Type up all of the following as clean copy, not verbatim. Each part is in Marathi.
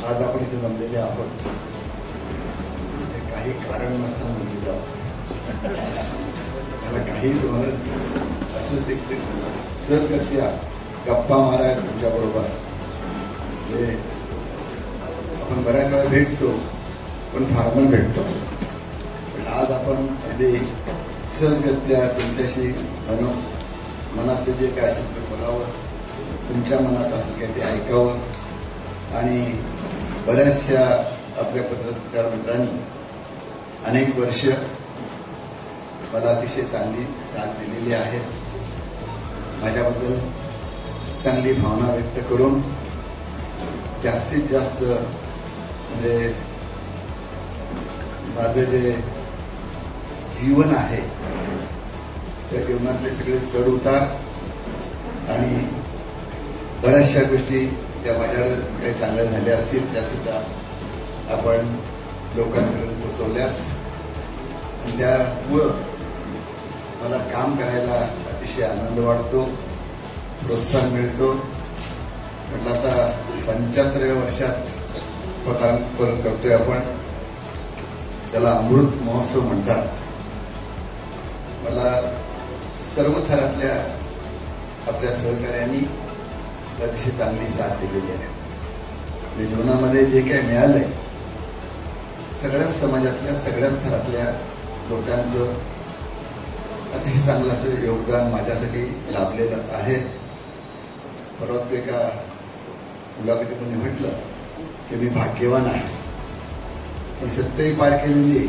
आज आपण इथे जमलेले आहोत हे काही कारण नसताना जमलेले आहोत. मला काही तुम्हाला असं ते सर करत्या गप्पा मारा तुमच्याबरोबर. म्हणजे आपण बऱ्याच वेळा भेटतो पण फॉर्मल भेटतो, पण आज आपण अगदी सहजगत्या तुमच्याशी मनातले जे काय असेल ते बोलावं, तुमच्या मनात असेल काय ते ऐकावं. आणि बऱ्याचशा आपल्या पत्रकार मित्रांनी अनेक वर्ष मला अतिशय चांगली साथ दिलेली आहे. माझ्याबद्दल चांगली भावना व्यक्त करून जास्तीत जास्त म्हणजे माझं जे जीवन आहे त्या जीवनातले सगळे चढ उतार आणि बऱ्याचशा गोष्टी त्या माझ्याकडे काही चांगल्या झाल्या असतील त्यासुद्धा आपण लोकांपर्यंत पोचवल्यात. आणि त्यामुळं मला काम करायला अतिशय आनंद वाटतो, प्रोत्साहन मिळतो. म्हटलं आता 75व्या वर्षात पदार्पण करतोय आपण, त्याला अमृत महोत्सव म्हणतात. मला सर्व थरातल्या आपल्या सहकार्यांनी अतिशय चांगली साथ दिलेली आहे. म्हणजे जीवनामध्ये जे काही मिळालंय सगळ्याच समाजातल्या सगळ्याच थरातल्या लोकांचं अतिशय चांगलं असं योगदान माझ्यासाठी लाभलेलं आहे. परवाच एका मुलाखतीमध्ये म्हटलं की मी भाग्यवान आहे की 70 पार केलेली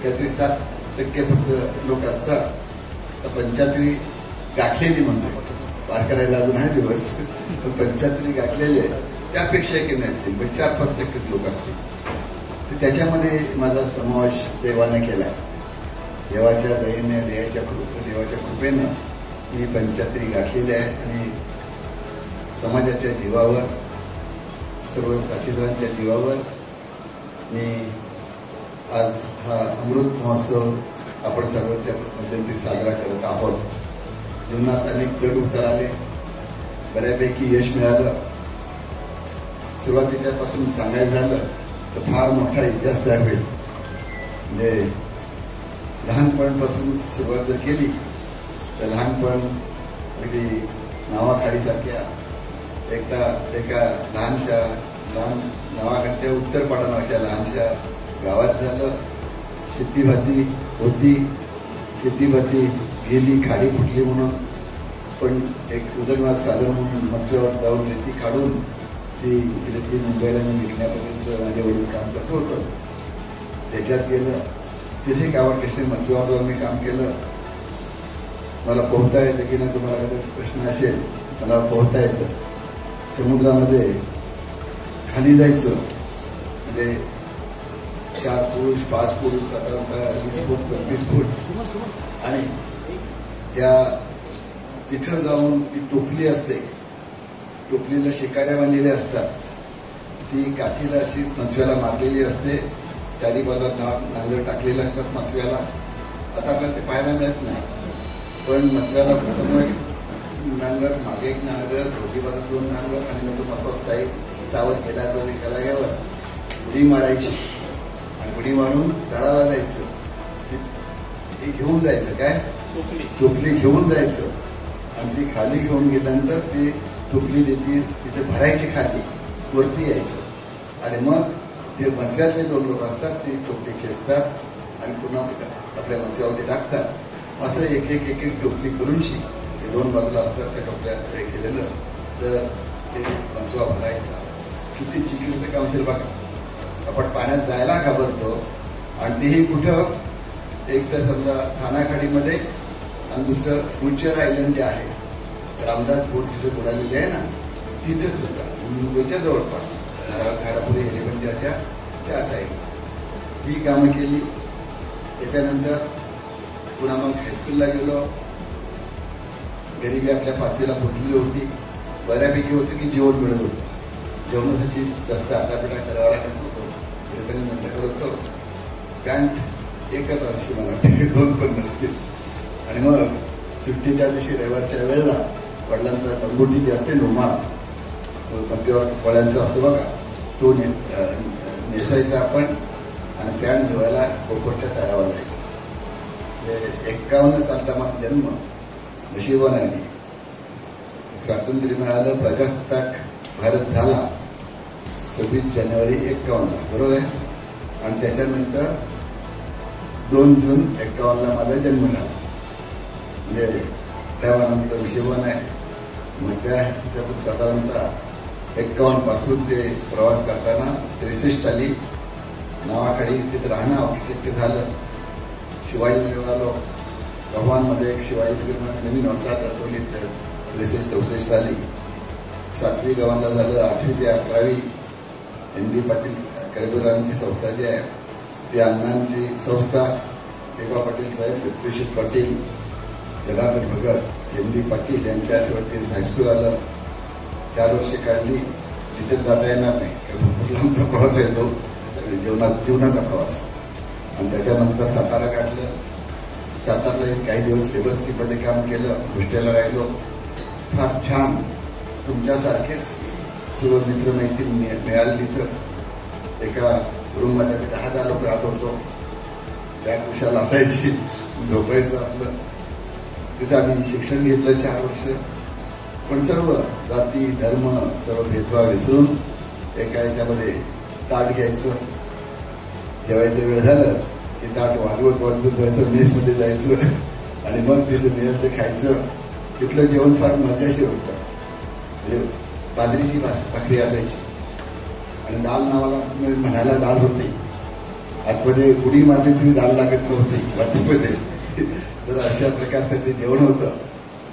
काहीतरी 7% फक्त लोक असतात, तर 75 गाठलेली म्हणतो. पार करायला अजून आहे दिवस, पण 75 गाठलेले त्यापेक्षा कमी असतील, पण 4-5% लोक असतील. तर त्याच्यामध्ये माझा समावेश देवाने केला आहे. देवाच्या दयेने देवाच्या कृपेनं मी 75 गाठलेले आहे. आणि समाजाच्या जीवावर, सर्व साथीदारांच्या जीवावर मी आज हा अमृत महोत्सव आपण सर्वांच्या मध्यंतरी साजरा करत आहोत. जीवनात अनेक चढ उतार आले, बऱ्यापैकी यश मिळालं. सुरुवातीच्यापासून सांगायचं झालं तर फार मोठा इतिहास तयार होईल. म्हणजे लहानपणापासून सुरुवात जर केली तर लहानपण अगदी नावाखालीसारख्या एका लहान नावाकडच्या उत्तरपाडा नावाच्या लहानशा गावात झालं. शेतीभाती होती, शेतीभाती गेली, खाडी फुटली म्हणून, पण एक उदरनिर्वाह साधन म्हणून मथुऱ्यावर जाऊन रेती काढून ती रेती मुंबईला विकण्यापर्यंत माझे वडील काम करत होतं. त्याच्यात गेलं, तिथे गावात कृष्ण मथुऱ्यावर जाऊन मी काम केलं. मला पोहता येतं की नाही तुम्हाला कधी प्रश्न असेल, मला पोहता येतं. समुद्रामध्ये खाली जायचं म्हणजे 4 पुरुष 5 पुरुष साधारणतः 20 फूट 25 फूट, आणि त्या तिथं जाऊन ती टोपली असते, टोपलीला शिकाऱ्या बांधलेल्या असतात. ती काठीला अशी मथव्याला मारलेली असते, चारी बाजूला नांगर टाकलेले असतात मथव्याला. आता आपल्याला ते पाहायला मिळत नाही, पण मथव्याला त्याच्यामुळे नांगर मागे एक नांगर, दोन्ही बाजू 2 नांगर, आणि मग तो मथवा स्थावर केला तर एका जागेवर उडी मारायची आणि उडी मारून तळाला जायचं. ती घेऊन जायचं, काय टोपली घेऊन जायचं, आणि ती खाली घेऊन गेल्यानंतर ती टोपली तिथे भरायची, खाली वरती यायचं. आणि मग ते मथव्यातले 2 लोक असतात, ती टोपली खेचतात आणि पुन्हा आपल्या मथव्यावरती टाकतात. असं एक एक टोपली करून ते 2 बाजूला असतात त्या टोपल्या हे केलेलं, तर ते मथवा भरायचा. किती चिखलीचं काम असेल बघा. आपण पाण्यात जायला घाबरतो, आणि तेही कुठं, एक तर समजा ठाणाखाडीमध्ये, आणि दुसरं उच्चर आयलंड जे आहे रामदास बोट जिथे बुडालेली आहे ना, तिथे सुद्धा मुंबईच्या जवळपास घारापुरी एलिफंटाच्या त्या साईडला ही कामं केली. त्याच्यानंतर पुन्हा मग हायस्कूलला गेलो. गरिबी आपल्या 5वीला पोचलेली होती, बऱ्यापैकी होतं की जेवण मिळत होतं. जेवणासाठी जास्त आटापिटा करावा लागत होतो, त्यांनी म्हणलं करत होतो. पॅन्ट एकच अशी मला वाटते, 2 पण नसतील. आणि मग सुट्टीच्या दिवशी रविवारच्या वेळेला वडिलांचा लंगोटी जी असते रुमाल, मच्छीवर फळ्यांचा असतो बघा, तो नेसायचा आपण आणि पॅन्ट धुवायला कोकणच्या तळ्यावर जायचं. 51 सालचा माझा जन्म नशिबाने. स्वातंत्र्य मिळालं, प्रजासत्ताक भारत झाला 26 जानेवारी 51ला, बरोबर आहे. आणि त्याच्यानंतर 2 जून 51ला माझा जन्म झाला. म्हणजे त्यानंतर नशिबाने आहे. मग त्याच्यातून साधारणतः 51 पासून ते प्रवास करताना 63 साली नावाखाली तिथं राहणं आवश्यक झालं. शिवाजीनगर आलो. भगवानमध्ये एक शिवाजीनगर नवीन वसाहत असवली 63-64 साली. 7वी गव्हाणला झालं. 8वी ते 11वी ND पाटील करबीरांची संस्था जी आहे ती अण्णांची संस्था. देवा पाटील साहेब, दत्तूषित पाटील, जनार्दन भगत, ND पाटील यांच्या आशीर्वादी हायस्कूल आलं. 4 वर्षे काढली. तिथे जाता येणार नाही कारण खूप लांबचा प्रवास येतो, जीवनाचा प्रवास. आणि त्याच्यानंतर सातारा काढलं. सातारला काही दिवस लेबर स्कीममध्ये काम केलं. हॉस्टेलला राहिलो. फार छान. तुमच्यासारखेच सर्व मित्रमैत्रीण मिळाली तिथं. एका रूममध्ये 10 लोक राहत होतो. बॅग कुशाला असायची, झोपायचं आपलं. तिथं आम्ही शिक्षण घेतलं 4 वर्ष. पण सर्व जाती धर्म सर्व भेदभाव विसरून एका याच्यामध्ये ताट घ्यायचं. जेवायचं वेळ झालं की ताट वाजवत जायचं, मेसमध्ये जायचं आणि मग तिथं मिळेल ते खायचं. तिथलं जेवण फार मजेशीर होतं. म्हणजे बाजरीची भाकरी असायची आणि दाल नावाला म्हणायला दाल होती. आतमध्ये उडी मारली तरी दाल लागत नव्हती वाटीमध्ये. तर अशा प्रकारचं ते जेवण होतं.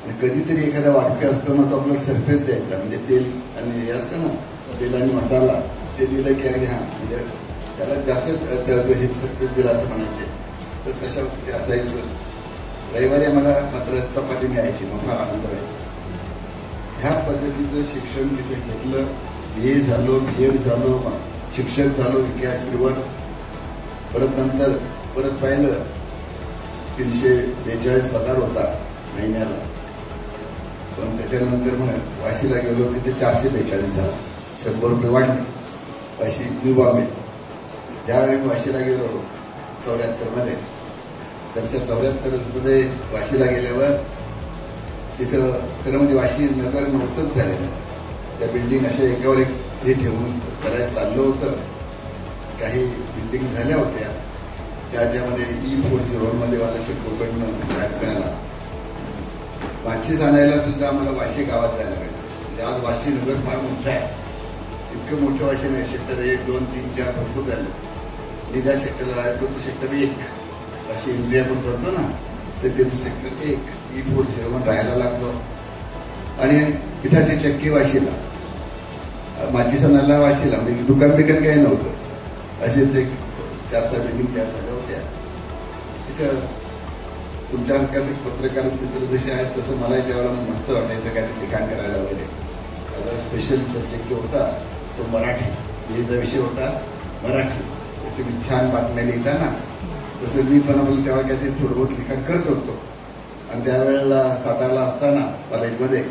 आणि कधीतरी एखादा वाटपे असतो ना, तो आपल्याला सरफेस द्यायचा. म्हणजे तेल आणि हे असतं ना, तेल आणि मसाला ते दिलं की अगदी हां म्हणजे त्याला जास्त हे सरफेस दिला असं म्हणायचे. तर तशा ते असायचं. रविवारी आम्हाला मात्र चपाती मिळायची. मग फार आनंद व्हायचा. ह्या पद्धतीचं शिक्षण तिथे घेतलं. BA झालो, BEd झालो, शिक्षक झालो विद्यापीठावर. परत नंतर परत पाहिलं 342 पगार होता महिन्याला. पण त्याच्यानंतर मग वाशीला गेलो. तिथे 442 झाला. 100 रुपये वाढले. वाशी न्यू बॉम्बे. ज्यावेळी वाशीला गेलो 74मध्ये, तर त्या 74मध्ये वाशीला गेल्यावर तिथं खरं म्हणजे वाशी नगर नव्हतंच झालेलं. त्या बिल्डिंग अशा एकावर एक हे ठेवून करायला चाललं होतं. काही बिल्डिंग झाल्या होत्या. त्याच्यामध्ये E40मध्ये मला शिकोकडनं फ्लॅट मिळाला. माचीस आणायला सुद्धा आम्हाला वाशी गावात जायला लागायचं. म्हणजे आज वाशी नगर फार मोठं आहे. इतकं मोठं वाशी नाही. सेक्टर 1, 2, 3, 4 भरपूर झालं. मी ज्या सेक्टरला राहतो तो सेक्टर 1 अशी इंडिया पण करतो ना, तर तिथे सेक्टर 1 E40 राहायला लागलो. आणि पिठाची चक्की वाशीला, माचीस आणायला वाशीला. म्हणजे दुकान बिकान काही नव्हतं. असेच एक 4-6 बिल्डिंग तयार झाल्या होत्या. तिथं तुमच्यासारख्याच एक पत्रकार मित्र जसे आहेत तसं मलाही त्यावेळेला मस्त वाटायचं काहीतरी लिखाण करायला वगैरे. आता स्पेशल सब्जेक्ट जो होता तो मराठी. BAचा विषय होता मराठी. तुम्ही छान बातम्या लिहिता ना, तसं मी पण आपल्याला त्यावेळेला काहीतरी थोडं बहुत लिखाण करत होतो. आणि त्यावेळेला सातारला असताना कॉलेजमध्ये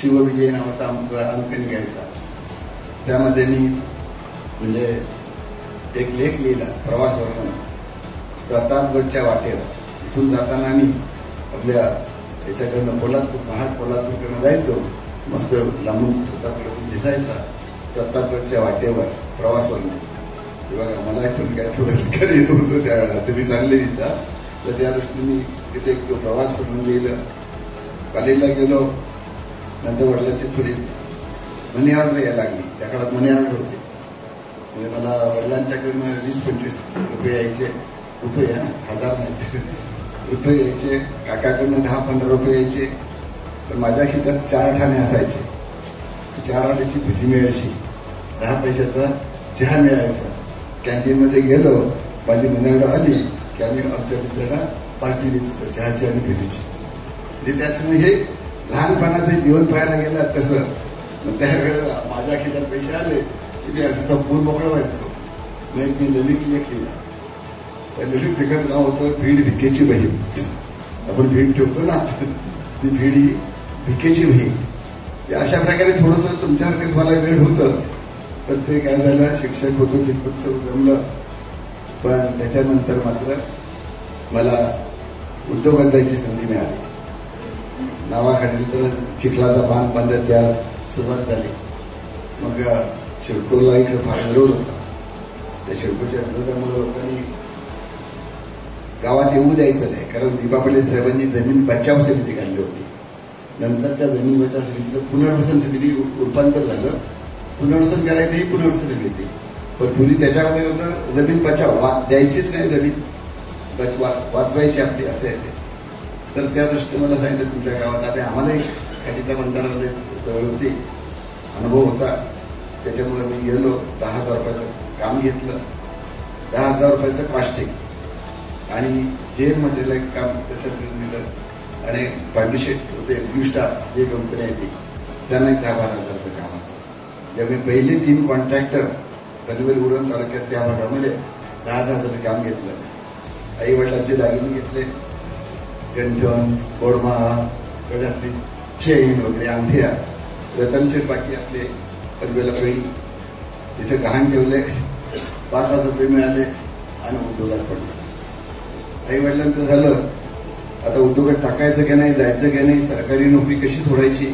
शिवविजय नावाचा आमचा अंक निघायचा. त्यामध्ये मी म्हणजे एक लेख लिहिला प्रवास वर्णन. प्रतापगडच्या वाटेवर इथून जाताना आम्ही आपल्या याच्याकडनं पोलादपूरकडनं जायचो. मस्त लांबून प्रतापगडून दिसायचा. प्रतापगडच्या वाटेवर प्रवास वर्णन. बघा मला पण काय थोडं लिखाण येत होतं त्यावेळेला. तुम्ही चांगले लिहिता. तर त्या दृष्टीने मी तिथे एक प्रवास म्हणून लिहिलं. कॉलेजला गेलो. नंतर वडिलांची थोडी मनी ऑर्डर यायला लागली. त्या काळात मनी ऑर्डर होते. म्हणजे मला वडिलांच्याकडनं 20-25 रुपये यायचे. रुपये हजार नाहीत, रुपये यायचे. काकाकडनं 10-15 रुपये यायचे. पण माझ्या खिशात 4 आठाणे असायचे. 4 आठ्याची भजी मिळायची. 10 पैशाचा चहा मिळायचा. कॅन्टीनमध्ये गेलो. माझी मनी ऑर्डर आली की आम्ही आमच्या मित्रांना पार्टी देत होतो चहाची आणि भजीची. म्हणजे त्याच्यामुळे हे लहानपणाचं जीवन पाहायला गेलं तसं. मग त्यावेळेला माझ्या खिशात पैसे आले की मी असं संपूर्ण मोकळं व्हायचो. मग मी ललित लेख लिहिला. त्या ललित लेखाचं नाव होतं भीड भिकेची बहीण. आपण भीड ठेवतो ना, ती भीड ही भिकेची बहीण. अशा प्रकारे थोडंसं तुमच्यासारखंच मला वेळ होतं. पण ते काय झालं, शिक्षक होतो तिथपर्यंत सगळं जमलं. पण त्याच्यानंतर मात्र मला उद्योगात जायची संधी मिळाली. नावाखाली तर चिखलाचा बांध बांधत त्या सुरुवात झाली. मग शिडकोला इकडे फार विरोध होता. त्या शिडकोच्या विरोधामुळे लोकांनी गावात येऊ द्यायचं नाही, कारण दिपा पाटील साहेबांनी जमीन बचाव समिती काढली होती. नंतर त्या जमीन बचाव समितीचं पुनर्वसन समिती रूपांतर झालं. पुनर्वसन करायचं ही पुनर्वसन समिती, पण पूर्वी त्याच्यामध्ये होतं जमीन बचाव, द्यायचीच नाही जमीन, वाचवायची आपली असं आहे ते. तर त्या दृष्टीने मला सांगितलं तुमच्या गावात आले. आम्हालाही खाडीचा बंधारामध्ये सवय होती, अनुभव होता. त्याच्यामुळे मी गेलो. 10,000 रुपयाचं काम घेतलं, 10,000 रुपयाचं कॉस्टिंग आणि जे मटेरियल काम तसंच दिलं. आणि पार्टिशेट होते, ब्लू स्टार जे कंपनी आहे ती, त्यांना 10,000-12,000चं काम असतं. जेव्हा मी पहिले 3 कॉन्ट्रॅक्टर पनवेल उरण तालुक्यात त्या भागामध्ये 10,000चं काम घेतलं. आई वडिलांचे दागिने घेतले, गंठण, बोरमा, गळ्यातली चेन वगैरे, अंगठ्या, रतनचे बाकी आपले पनवेला पेढी, तिथे गहाण ठेवले. 5,000 रुपये मिळाले आणि उद्योगात पडले. आई वडिलांचं झालं, आता उद्योगात टाकायचं की नाही, जायचं की नाही, सरकारी नोकरी कशी सोडायची.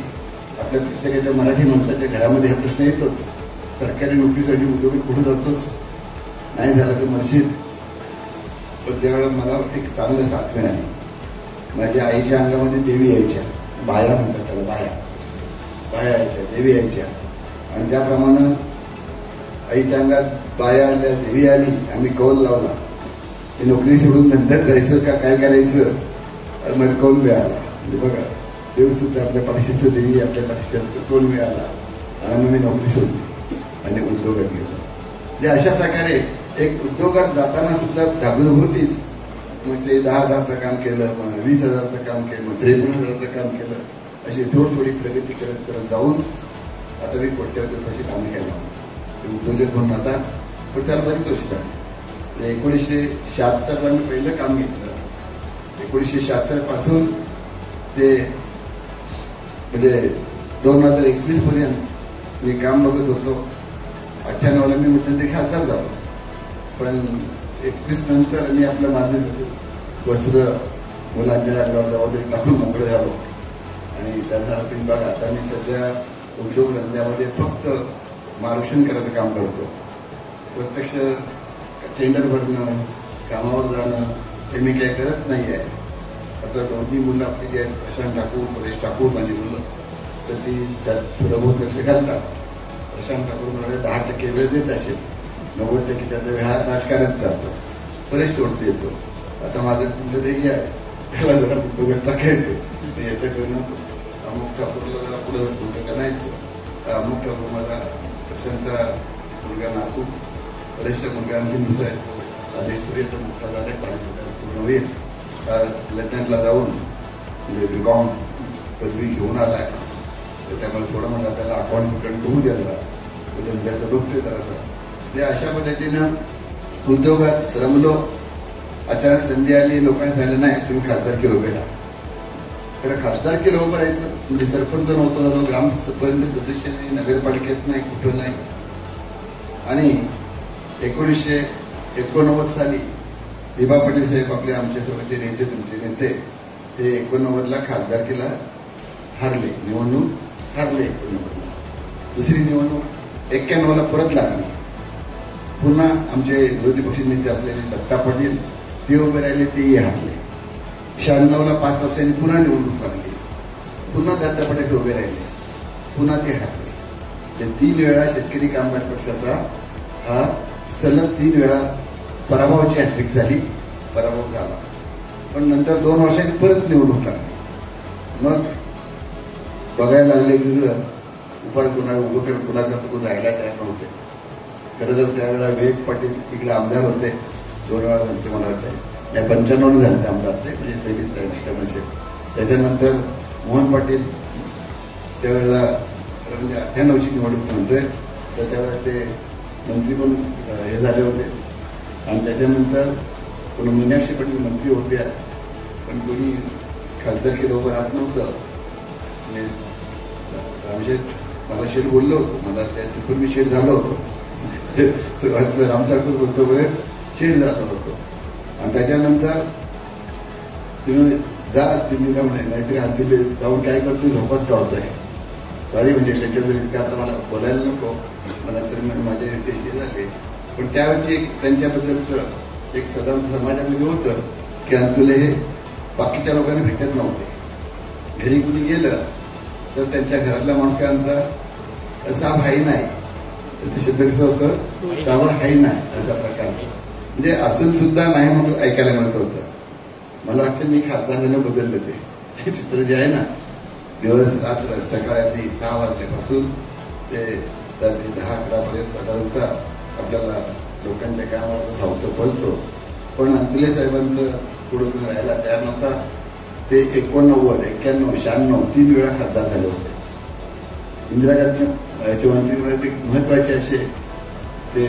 आपल्या प्रत्येकाच्या मराठी माणसाच्या घरामध्ये हा प्रश्न येतोच. सरकारी नोकरीसाठी उद्योगात कुठं जातोच, नाही झालं तर मर्शीद. पण त्यावेळेला मला एक चांगलं साथ मिळाली. माझ्या आईच्या अंगामध्ये देवी यायच्या, बाया म्हणतात त्याला, बाया यायच्या, देवी यायच्या. आणि त्याप्रमाणे आईच्या अंगात बाया आल्या, देवी आली. आम्ही कौल लावला, ते नोकरी सोडून नंतर जायचं का काय करायचं. मला कौल मिळाला. म्हणजे बघा, देव सुद्धा आपल्या पाठीशीचं, देवी आपल्या पाठीशी असतं. कौल मिळाला आणि मग मी नोकरी सोडली आणि उद्योगात गेलो. म्हणजे अशा प्रकारे एक उद्योगात जाताना सुद्धा धाबधूक होतीच. मग ते 10,000चं काम केलं, मग 20,000चं काम केलं, मग 53,000चं काम केलं. अशी थोडी प्रगती करत करत जाऊन आता मी कोट्यवधी रुपयाची कामं केला. उद्योजक म्हणून आता, पण त्याला बरीच वर्ष झाली. 1976ला मी पहिलं काम घेतलं. 1976 पासून ते म्हणजे 2021 पर्यंत मी काम बघत होतो. 98ला मी मध्यंतरी खासदार झालो. पण 21 नंतर मी आपलं माझे वस्त्र मुलांच्या अंगावर जबाबदारी टाकून मोकळे झालो. आणि त्यांना तुम्ही बघा, आता मी सध्या उद्योगधंद्यामध्ये फक्त मार्गदर्शन करायचं काम करतो. प्रत्यक्ष टेंडर भरणं, कामावर जाणं हे मी काही करत नाही आहे. आता 2 मुलं आपली जी आहेत, प्रशांत ठाकूर, परेश ठाकूर माझी मुलं, तर ती त्यात थोडं बहुत लक्ष घालतात. प्रशांत ठाकूर म्हणाले 10% वेळ देत असेल, 90% त्याचा वेळ हा राजकारणात जातो, परेश तोडते येतो. आता माझं मुलं तेही आहे, त्याला जरा उद्योगात टाकायचं. याच्याकडनं अमुक ठाकूरला जरा पुढं उद्योग आणायचं. अमुक ठाकूर माझा प्रशांतचा मुलगा नातू, परेशचा मुलगा आणखी दुसरा आहे, आदेशपर्यंत मोठा झाला आहे, 5,000 पूर्ण होईल. लंडनला जाऊन म्हणजे BCom पदवी घेऊन आला आहे. तर त्यामुळे थोडं म्हणलं त्याला अकाउंट बिकाउंट होऊ द्या जरा, धंद्याचं बघतोय जरासा. म्हणजे अशा पद्धतीनं उद्योगात रमलो. अचानक संधी आली, लोकांनी सांगितलं नाही तुम्ही खासदारकी उभे राहा. खरं खासदारकी उभं राहायचं म्हणजे सरपंच नव्हतं झालो, ग्रामपर्यंत सदस्य नाही, नगरपालिकेत नाही, कुठं नाही. आणि 1989 साली दिपा पाटील साहेब आपले आमच्यासोबतचे नेते, तुमचे नेते, ते 89ला खासदारकीला हारले, निवडणूक हारले. 89ला दुसरी निवडणूक 91ला परत लागली. पुन्हा आमचे विरोधी पक्ष नेते असलेले दत्ता पाटील ते उभे राहिले, तेही हारले. 96ला 5 वर्षांनी पुन्हा निवडणूक लागली, पुन्हा दत्ता पाटील उभे राहिले, पुन्हा ते हारले. त्या 3 वेळा शेतकरी कामगार पक्षाचा हा सलग 3 वेळा पराभवाची हॅट्रिक झाली, पराभव झाला. पण नंतर 2 वर्षांनी परत निवडणूक लागली. मग बघायला लागले वेगळं उपाय कुणा उभं कर, कुणाकडचं कोण राहायला तयार नव्हते. खरं तर त्यावेळेला विवेक पाटील इकडे आमदार होते, 2 वेळा झाले मला वाटतं, या 95 झाले ते आमदार, ते म्हणजे पहिलीच राहिले. त्याच्यानंतर मोहन पाटील त्यावेळेला म्हणजे 98ची निवडणूक म्हणतोय, तर त्यावेळेला ते मंत्री पण हे झाले होते. आणि त्याच्यानंतर कोणी मीनाक्षी पाटील मंत्री होत्या, पण कोणी खासदारकी बरोबर राहत नव्हतं. म्हणजे रामशेठ मला शेठ बोललो होतो, मला तिथून मी शेठ झालो होतो. सुरुवातीचं राम ठाकूर बोलतोपर्यंत शेठ झालो होतो. आणि त्याच्यानंतर तुम्ही जा दिल्लीला म्हणे, नाहीतरी अंतुले जाऊन काय करतो, झोपाच काढतोय. सॉरी म्हणजे त्यांच्याबद्दल इतकं आता मला बोलायला नको, नंतर मी माझे ते झाले. पण त्यावेळी एक त्यांच्याबद्दलचं एक साधारण समाजामध्ये होतं की अंतुले हे बाकीच्या लोकांना भेटत नव्हते. घरी कुणी गेलं तर त्यांच्या घरातल्या माणसांचा साब हाही नाही, ते शब्द कसं होतं, साब हाही नाही अशा प्रकारचं, म्हणजे असून सुद्धा नाही म्हणून ऐकायला मिळत होतं. मला वाटतं मी खासदार झालं बदललं ते चित्र जे आहे ना, दिवस रात्र सकाळी 6 वाजल्यापासून ते रात्री 10-11 पर्यंत साधारणतः आपल्याला लोकांच्या कामावर धावतो पळतो. पण अंतुले साहेबांचं पुढे राहायला तयार नव्हता. ते 89, 91, 96 3 वेळा खासदार झाले होते. इंदिरा गांधी मंत्रिमंडळात एक महत्वाचे असे ते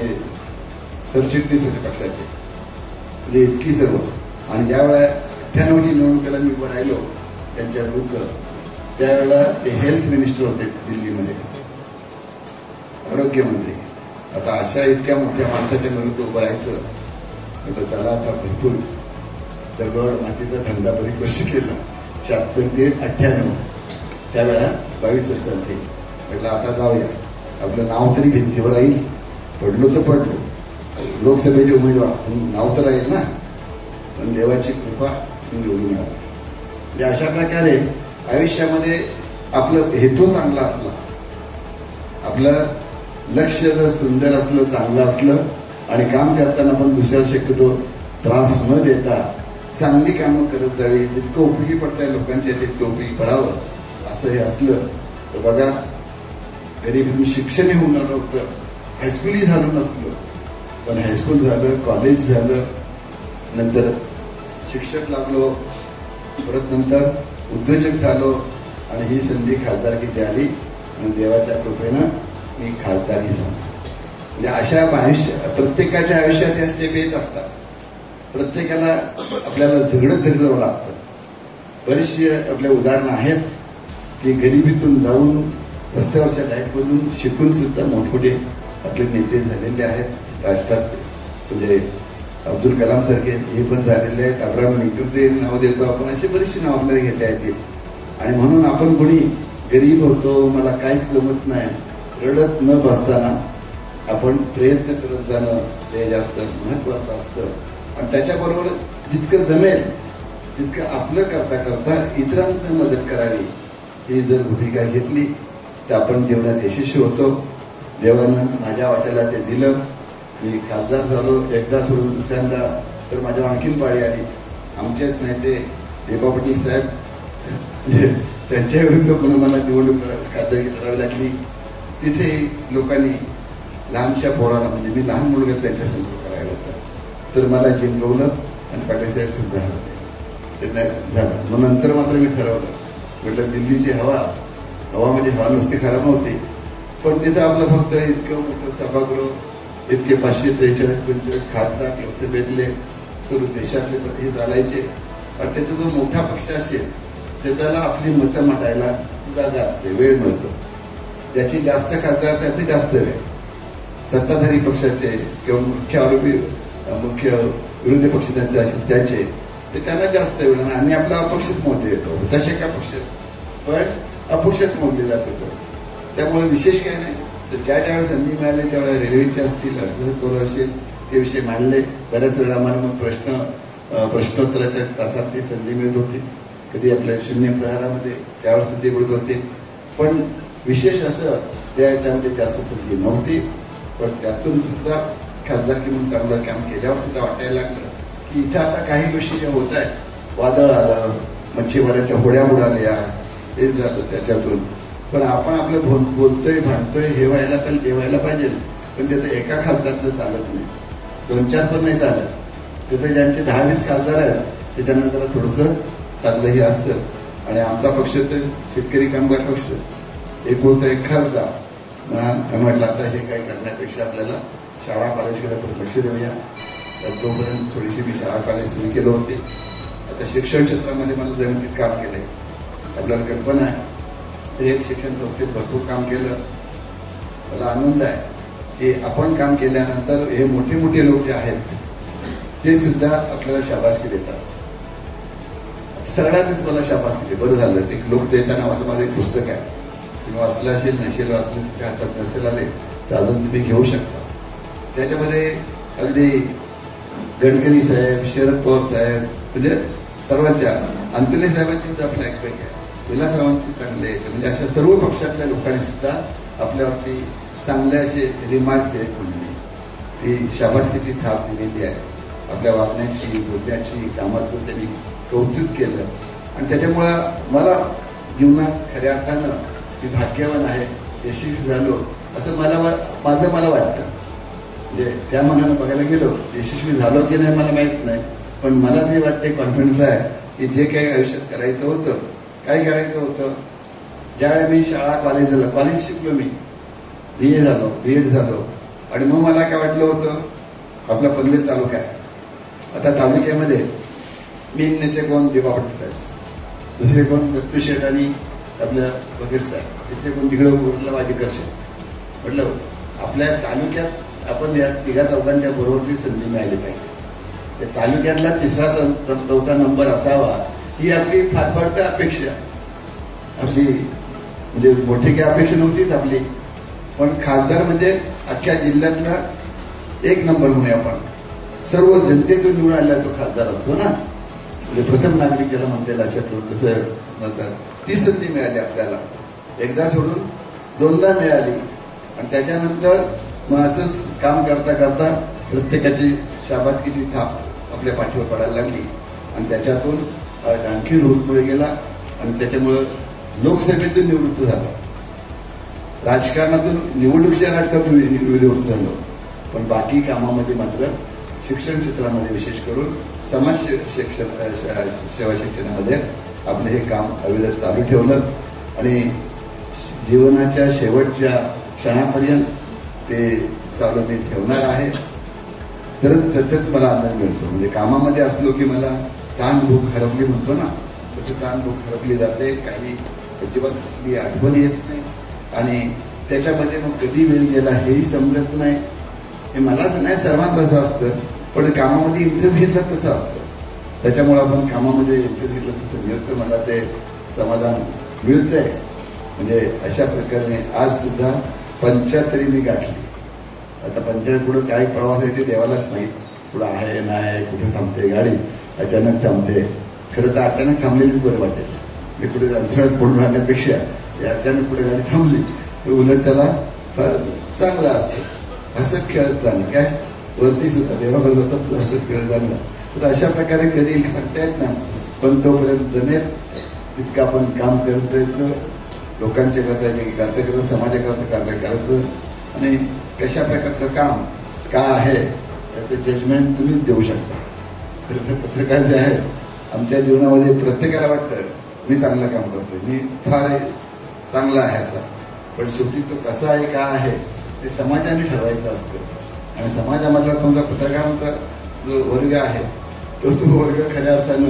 सरचिटणीस होते पक्षाचे, म्हणजे इतकी सर्व. आणि ज्यावेळेला 98ची निवडणुकीला मी उभं राहिलो त्यांच्या विरुद्ध, त्यावेळेला ते हेल्थ मिनिस्टर होते दिल्लीमध्ये, आरोग्यमंत्री. आता अशा इतक्या मोठ्या माणसाच्या विरुद्ध उभं राहायचं म्हटलं, त्याला आता भरपूर दगड मातीचा धंदा बरीच वर्ष केला. 76 ते 98 त्यावेळेला 22 वर्ष झाली. म्हटलं आता जाऊया, आपलं नाव तरी भिंतीवर राहील, पडलो तर पडलो, लोकसभेचे उमेदवार नाव तर राहील ना, पण देवाची कृपा निवडून आला. म्हणजे अशा प्रकारे आयुष्यामध्ये आपलं हेतू चांगला असला, आपलं लक्ष जर सुंदर असलं, चांगलं असलं, आणि काम करताना पण दुसऱ्याला शक्यतो त्रास न देता चांगली कामं करत जावी, जितकं उपयोगी पडतंय लोकांच्या तितकं उपयोगी पडावं असं हे असलं तर बघा, गरीब शिक्षण होऊन आलं होतं, हायस्कूलही झालं नसलं, पण हायस्कूल झालं, कॉलेज झालं, नंतर शिक्षक लागलो, परत नंतर उद्योजक झालो, आणि ही संधी खासदारकीची आली आणि देवाच्या कृपेनं मी खासदारकी झालो. म्हणजे अशा प्रत्येकाच्या आयुष्यात या स्टेप येत असतात. प्रत्येकाला आपल्याला झगडत लागतं. बरीचशी आपले उदाहरणं आहेत की गरिबीतून जाऊन रस्त्यावरच्या लाईटमधून शिकून सुद्धा मोठमोठे आपले नेते झालेले आहेत राष्ट्रात. म्हणजे अब्दुल कलाम सारखे हे पण झालेले आहेत, अब्राहम लिंकनचे नाव देतो आपण, अशी बरीचशी नाव आपल्याला घेता येतील. आणि म्हणून आपण कोणी गरीब होतो, मला काहीच जमत नाही, रडत न बसताना आपण प्रयत्न करत जाणं ते जास्त महत्वाचं असतं. आणि त्याच्याबरोबर जितकं जमेल तितकं आपलं करता करता इतरांना मदत करावी, ही जर भूमिका घेतली तर आपण जीवनात यशस्वी होतो. देवानं माझ्या वाट्याला ते दिलं, मी खासदार झालो. एकदा सोडून दुसऱ्यांदा तर माझ्या आणखीन पाळी आली. आमचेच नाही ते देबा पाटील साहेब, त्यांच्या विरुद्ध पुन्हा मला निवडणूक खासदारकी लढावी लागली. तिथे लोकांनी लहानशा पोराला, म्हणजे मी लहान मुलगा त्यांच्यासमोर करायला होता, तर मला जिंकवलं आणि पाटील साहेब सुद्धा ते झालं. मग नंतर मात्र मी ठरवलं, म्हटलं दिल्लीची हवा म्हणजे हवा नुसती खराब नव्हती, पण तिथं आपलं फक्त इतकं मोठं सभागृह, इतके 543-45 खासदार लोकसभेतले सर्व देशातले हे चालायचे. आणि त्याचा जो मोठा पक्ष असेल तर त्याला आपली मतं मांडायला जागा असते, वेळ मिळतो. ज्याची जास्त खासदार त्याचे जास्त वेळ, सत्ताधारी पक्षाचे किंवा मुख्य विरोधी पक्षाचे असेल त्याचे, ते त्यांना जास्त वेळ. आणि आपला अपक्षच मोजले येतो, तसे का पक्ष पण अपक्षच मोजले जात होतो. त्यामुळे विशेष काही नाही. तर ज्यावेळेस संधी मिळाली त्यावेळेला रेल्वेचे असतील, अर्धकोर असेल, ते विषय मांडले. बऱ्याच वेळा आम्हाला मग प्रश्नोत्तराच्या तासात ती संधी मिळत होती, कधी आपल्या शून्य प्रहारामध्ये त्यावेळेस संधी मिळत होती. पण विशेष असं त्याच्यामध्ये जास्त संधी नव्हती. पण त्यातून सुद्धा खासदारकी म्हणून चांगलं काम केल्यावर सुद्धा वाटायला लागलं की इथं आता काही गोष्टी ज्या होत आहेत, वादळ आलं, मच्छीमारांच्या होड्या उडाल्या, हे झालं त्याच्यातून. पण आपण आपलं बोलतोय भांडतोय हे व्हायला पाहिजे, ते व्हायला पाहिजे. पण तिथं एका खासदारचं चालत नाही, 2-4 पण नाही चालत. तिथं ज्यांचे 10-20 खासदार आहेत ते त्यांना जरा थोडंसं चांगलं हे असतं. आणि आमचा पक्ष तर शेतकरी कामगार पक्ष, एक होतं एक खासदार. म्हटलं आता हे काही करण्यापेक्षा आपल्याला शाळा कॉलेजकडे पण लक्ष देऊया. तोपर्यंत थोडीशी मी शाळा कॉलेज सुरू केलं होते. आता शिक्षण क्षेत्रामध्ये मला जमिनीत काम केलंय. आपल्याला कल्पना आहे एक शिक्षण संस्थेत भरपूर काम केलं. मला आनंद आहे की आपण काम केल्यानंतर हे मोठे मोठे लोक जे आहेत ते सुद्धा आपल्याला शाबासकी देतात. सगळ्यांनीच मला शाबासकी दिली. बरं झालं ते लोकदेवता नावाचं माझं एक पुस्तक आहे. तुम्ही वाचलं असेल, नसेल वाचलं, हातात नसेल आले तर अजून तुम्ही घेऊ शकता. त्याच्यामध्ये अगदी गडकरी साहेब, शरद पवार साहेब, म्हणजे सर्वांच्या, अंतुले साहेबांची सुद्धा फ्लॅगपॅक आहे, विलासरावांची चांगले आहेत. म्हणजे अशा सर्व पक्षातल्या लोकांनी सुद्धा आपल्यावरती चांगले असे रिमार्क दिले. म्हणली ती शाबासकीची थाप दिलेली आहे. आपल्या वागण्याची, बोलण्याची, कामाचं त्यांनी कौतुक केलं. आणि त्याच्यामुळं मला जीवनात खऱ्या अर्थानं मी भाग्यवान आहे, यशस्वी झालो असं मला वाटतं. म्हणजे त्या मनानं बघायला गेलो, यशस्वी झालो की नाही मला माहीत नाही, पण मला तरी वाटते, कॉन्फिडन्स आहे की जे काही आयुष्यात करायचं होतं, काय करायचं होतं, ज्यावेळी मी शाळा कॉलेज शिकलो, मी BA झालो, B.Ed झालो. आणि मग मला काय वाटलं होतं, आपला पनवेल तालुका आहे, आता तालुक्यामध्ये मेन नेते कोण, देवा पाटील साहेब, दुसरे कोण दत्तू शेठ आणि आपल्या भगत साहेब, तिसरे कोण तिकडे उरला वाजेकर शेठ. म्हटलं आपल्या तालुक्यात आपण या तिघा चौघांच्या बरोबर ती संधी मिळाली पाहिजे. त्या तालुक्यातला तिसरा चौथा नंबर असावा ही आपली फार फार अपेक्षा. आपली म्हणजे मोठी काही अपेक्षा नव्हतीच आपली, पण खासदार म्हणजे अख्ख्या जिल्ह्यातला एक नंबर म्हणूया आपण. सर्व जनतेतून निवडून आलेला तो खासदार असतो ना, म्हणजे प्रथम नागरिक ज्याला म्हणता येईल अशा तसं म्हणतात. ती संधी मिळाली आपल्याला, एकदा सोडून दोनदा मिळाली. आणि त्याच्यानंतर मग असंच काम करता करता प्रत्येकाची शाबासकीची थाप आपल्या पाठीवर पडायला लागली. आणि त्याच्यातून आणखी रूट पुढे गेला. आणि त्याच्यामुळं लोकसभेतून निवृत्त झालो, राजकारणातून निवडणुकीच्या राजकारणातून निवृत्त झालो. पण बाकी कामामध्ये मात्र शिक्षण क्षेत्रामध्ये विशेष करून समाज सेवा शिक्षणामध्ये आपलं हे काम अविरत चालू ठेवलं. आणि जीवनाच्या शेवटच्या क्षणापर्यंत ते चालू मी ठेवणार आहे. तर त्याचाच मला आनंद मिळतो. म्हणजे कामामध्ये असलो की मला ताण भूक हरपली म्हणतो ना, तसं ताण भूक हरपली जाते. काही अजिबात कसली आठवण येत नाही. आणि त्याच्यामध्ये मग कधी वेळ गेला हेही समजत नाही. हे मलाच नाही, सर्वांच असं असतं. पण कामामध्ये इंटरेस्ट घेतला तसं असतं. त्याच्यामुळे आपण कामामध्ये इंटरेस्ट घेतलं तसं मिळतं. मला ते समाधान मिळतंय. म्हणजे अशा प्रकारे आज सुद्धा 75 मी गाठली. आता 75 पुढं काय प्रवास आहे ते देवालाच माहीत. पुढं आहे नाही, कुठे थांबते गाडी, अचानक थांबते. खरं तर अचानक थांबलेलीच बरं वाटेल. मी कुठे अंथरुणात पडून राहण्यापेक्षा अचानक पुढे गाडी थांबली तर उलट त्याला फार चांगलं असतं. हसत खेळत जाणं, काय वरती सुद्धा देवाकडे जातात हसत खेळत जाणं. तर अशा प्रकारे कधी सांगता येत ना, पण तोपर्यंत जमेल तितकं आपण काम करत जायचं. लोकांच्या करता समाजाकरता कार्य करायचं. आणि कशा प्रकारचं काम का आहे त्याचं जजमेंट तुम्हीच देऊ शकता. खरं तर पत्रकार जे आहे आमच्या जीवनामध्ये प्रत्येकाला वाटतं मी चांगलं काम करतोय, मी फार चांगला आहे असा. पण शेवटी तो कसा आहे, का आहे ते समाजाने ठरवायचं असतं. आणि समाजामधला तुमचा पत्रकारांचा जो वर्ग आहे तो वर्ग खऱ्या अर्थानं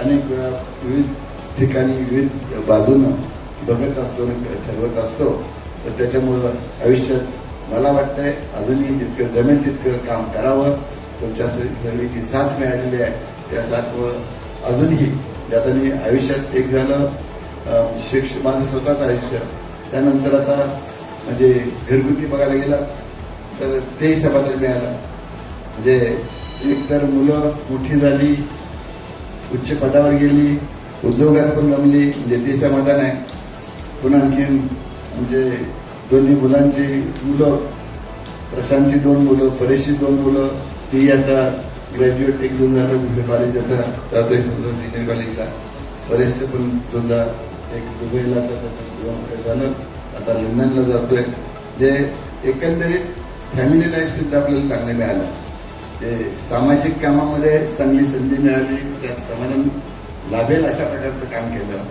अनेक वेळा विविध ठिकाणी विविध बाजूनं बघत असतो, ठरवत असतो. तर त्याच्यामुळं आयुष्यात मला वाटतंय अजूनही जितकं जमेल तितकं काम करावं. तुमच्या सगळी जी साथ मिळालेली आहे त्या साथमुळं अजूनही आता मी आयुष्यात एक झालं माझं स्वतःच आयुष्य. त्यानंतर आता म्हणजे घरगुती बघायला गेला तर तेही समाधान मिळालं. म्हणजे एकतर मुलं मोठी झाली, उच्च पदावर गेली, उद्योगात पण रमली, म्हणजे ते समाधान आहे. पुन्हा आणखीन म्हणजे दोन्ही मुलांची मुलं, प्रशांतची 2 मुलं, परेशची 2 मुलं, ती आता ग्रॅज्युएट एक 2 झालं कॉलेज आता जातोय ज्युनियर कॉलेजला. परेशचं पण सुद्धा एक दुबईला झालं, आता लंडनला जातोय. जे एकंदरीत फॅमिली लाईफ सुद्धा आपल्याला चांगलं मिळालं. ते सामाजिक कामामध्ये चांगली संधी मिळाली, त्यात समाधान लाभेल अशा प्रकारचं काम केलं.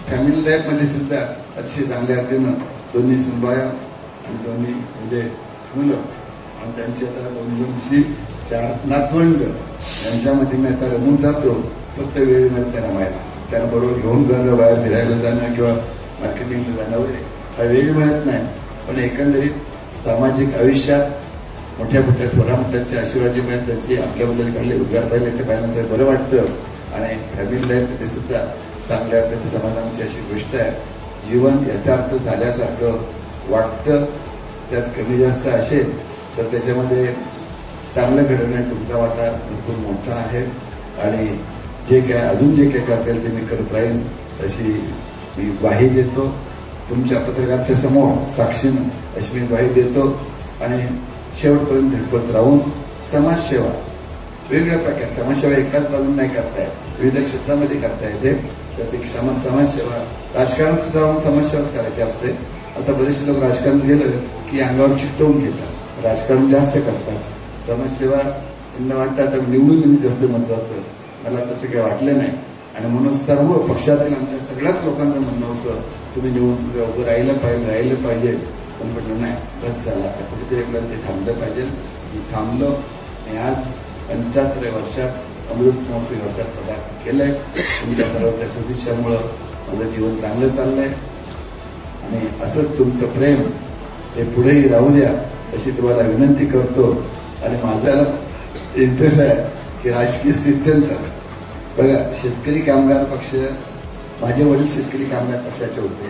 फॅमिली लाईफमध्ये सुद्धा अतिशय चांगल्या अर्थीनं दोन्ही सुनबाया आणि दोन्ही म्हणजे मुलं आणि त्यांची आता 2-2 4 नातवंड यांच्यामध्ये मी आता रमून जातो. फक्त वेळ मिळत त्यांना माहिती, त्यांना बरोबर घेऊन जाणं, बाहेर फिरायला जाणं किंवा मार्केट मार्केटिंगला जाणं वगैरे हा वेळ मिळत नाही. पण एकंदरीत सामाजिक आयुष्यात मोठ्या मोठ्या थोड्या मोठ्यांचे आशीर्वाद मिळत त्यांची आपल्याबद्दल काढले उद्गार पाहिले ते पाहिल्यानंतर बरं वाटतं. आणि फॅमिली लाईफ ते सुद्धा चांगल्या अर्थाने समाधानाची अशी गोष्ट आहे. जीवन यथार्थ झाल्यासारखं वाटतं. त्यात कमी जास्त असेल तर त्याच्यामध्ये चांगलं घडवण्यात तुमचा वाटा भरपूर मोठा आहे. आणि जे काय अजून जे काय करता येईल ते मी करत राहीन अशी मी ग्वाही देतो. तुमच्या पत्रकाराच्या समोर साक्षीनं अशी मी ग्वाही देतो. आणि शेवटपर्यंत धडपडत राहून समाजसेवा वेगवेगळ्या प्रकार समाजसेवा एकाच बाजून नाही करता येत, विविध क्षेत्रामध्ये करता येते. तर ती समाजसेवा राजकारण सुद्धा समाजसेवाच करायची असते. आता बरेचसे लोक राजकारण गेलं की अंगावर चिकटवून घेतात, राजकारण जास्त करतात. समाजसेवा त्यांना वाटतं आता निवडून येणं जास्त महत्वाचं. मला तसं काही वाटलं नाही. आणि म्हणून सर्व पक्षातील आमच्या सगळ्याच लोकांचं म्हणणं होतं तुम्ही निवडून उभं राहिलं पाहिजे. पण म्हटलं नाही, बस झालं आता कुठेतरी एकदा ते थांबलं पाहिजे. मी थांबलो आणि आज 75 वर्षात अमृत महोत्सवी वर्षात पदार्पण केलंय. तुमच्या सर्व त्या सदिच्छामुळं माझं जीवन चांगलं चाललंय. आणि असंच तुमचं प्रेम हे पुढेही राहू द्या अशी तुम्हाला विनंती करतो. आणि माझा इंटरेस्ट आहे की राजकीय स्थित्यंतर बघा, शेतकरी कामगार पक्ष, माझे वडील शेतकरी कामगार पक्षाचे होते.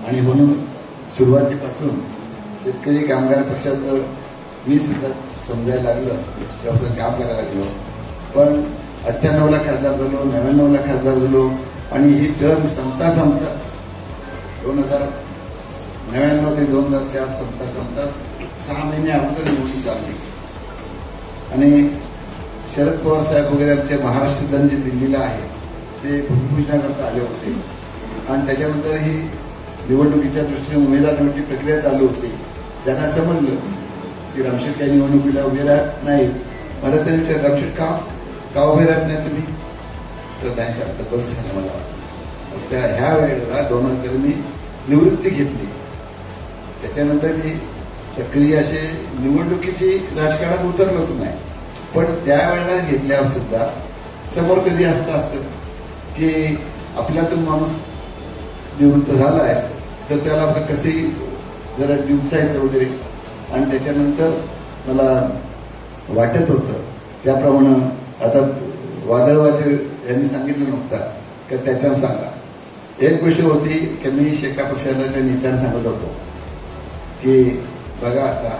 आणि म्हणून सुरुवातीपासून शेतकरी कामगार पक्षाचं मी सुद्धा समजायला लागलं, त्यापासून काम करायला लागलो. पण 98ला खासदार झालो, 99ला खासदार झालो. आणि ही टर्म संपता 2099 ते 2004 संपता 6 महिने अगोदर निवडणूक लागली. आणि शरद पवार साहेब वगैरे आमचे महाराष्ट्र जे दिल्लीला आहे ते भूमिपूजनाकरता आले होते. आणि त्याच्यानंतर ही निवडणुकीच्या दृष्टीने उमेदवार निवडची प्रक्रिया चालू होती. त्यांना समजलं की रामशेठ काही निवडणुकीला उभे राहत नाही. मला तरी विचार, रामशेठ का उभे राहत नाही तुम्ही? तर नाही सांगता बस झालं मला. त्या ह्या वेळेला 2000 मी निवृत्ती घेतली. त्याच्यानंतर मी सक्रिय असे निवडणुकीची राजकारणात उतरलोच नाही. पण त्यावेळेला घेतल्यावर सुद्धा समोर कधी असं की आपल्यातून माणूस निवृत्त झाला आहे तर त्याला आपलं कसंही जरा दिवसायचं वगैरे. आणि त्याच्यानंतर मला वाटत होतं त्याप्रमाणे आता वादळवाजे यांनी सांगितलं नव्हतं की त्याच्यानं सांगा. एक गोष्ट होती की मी शेका पक्षाच्या नेत्यांना सांगत होतो की बघा आता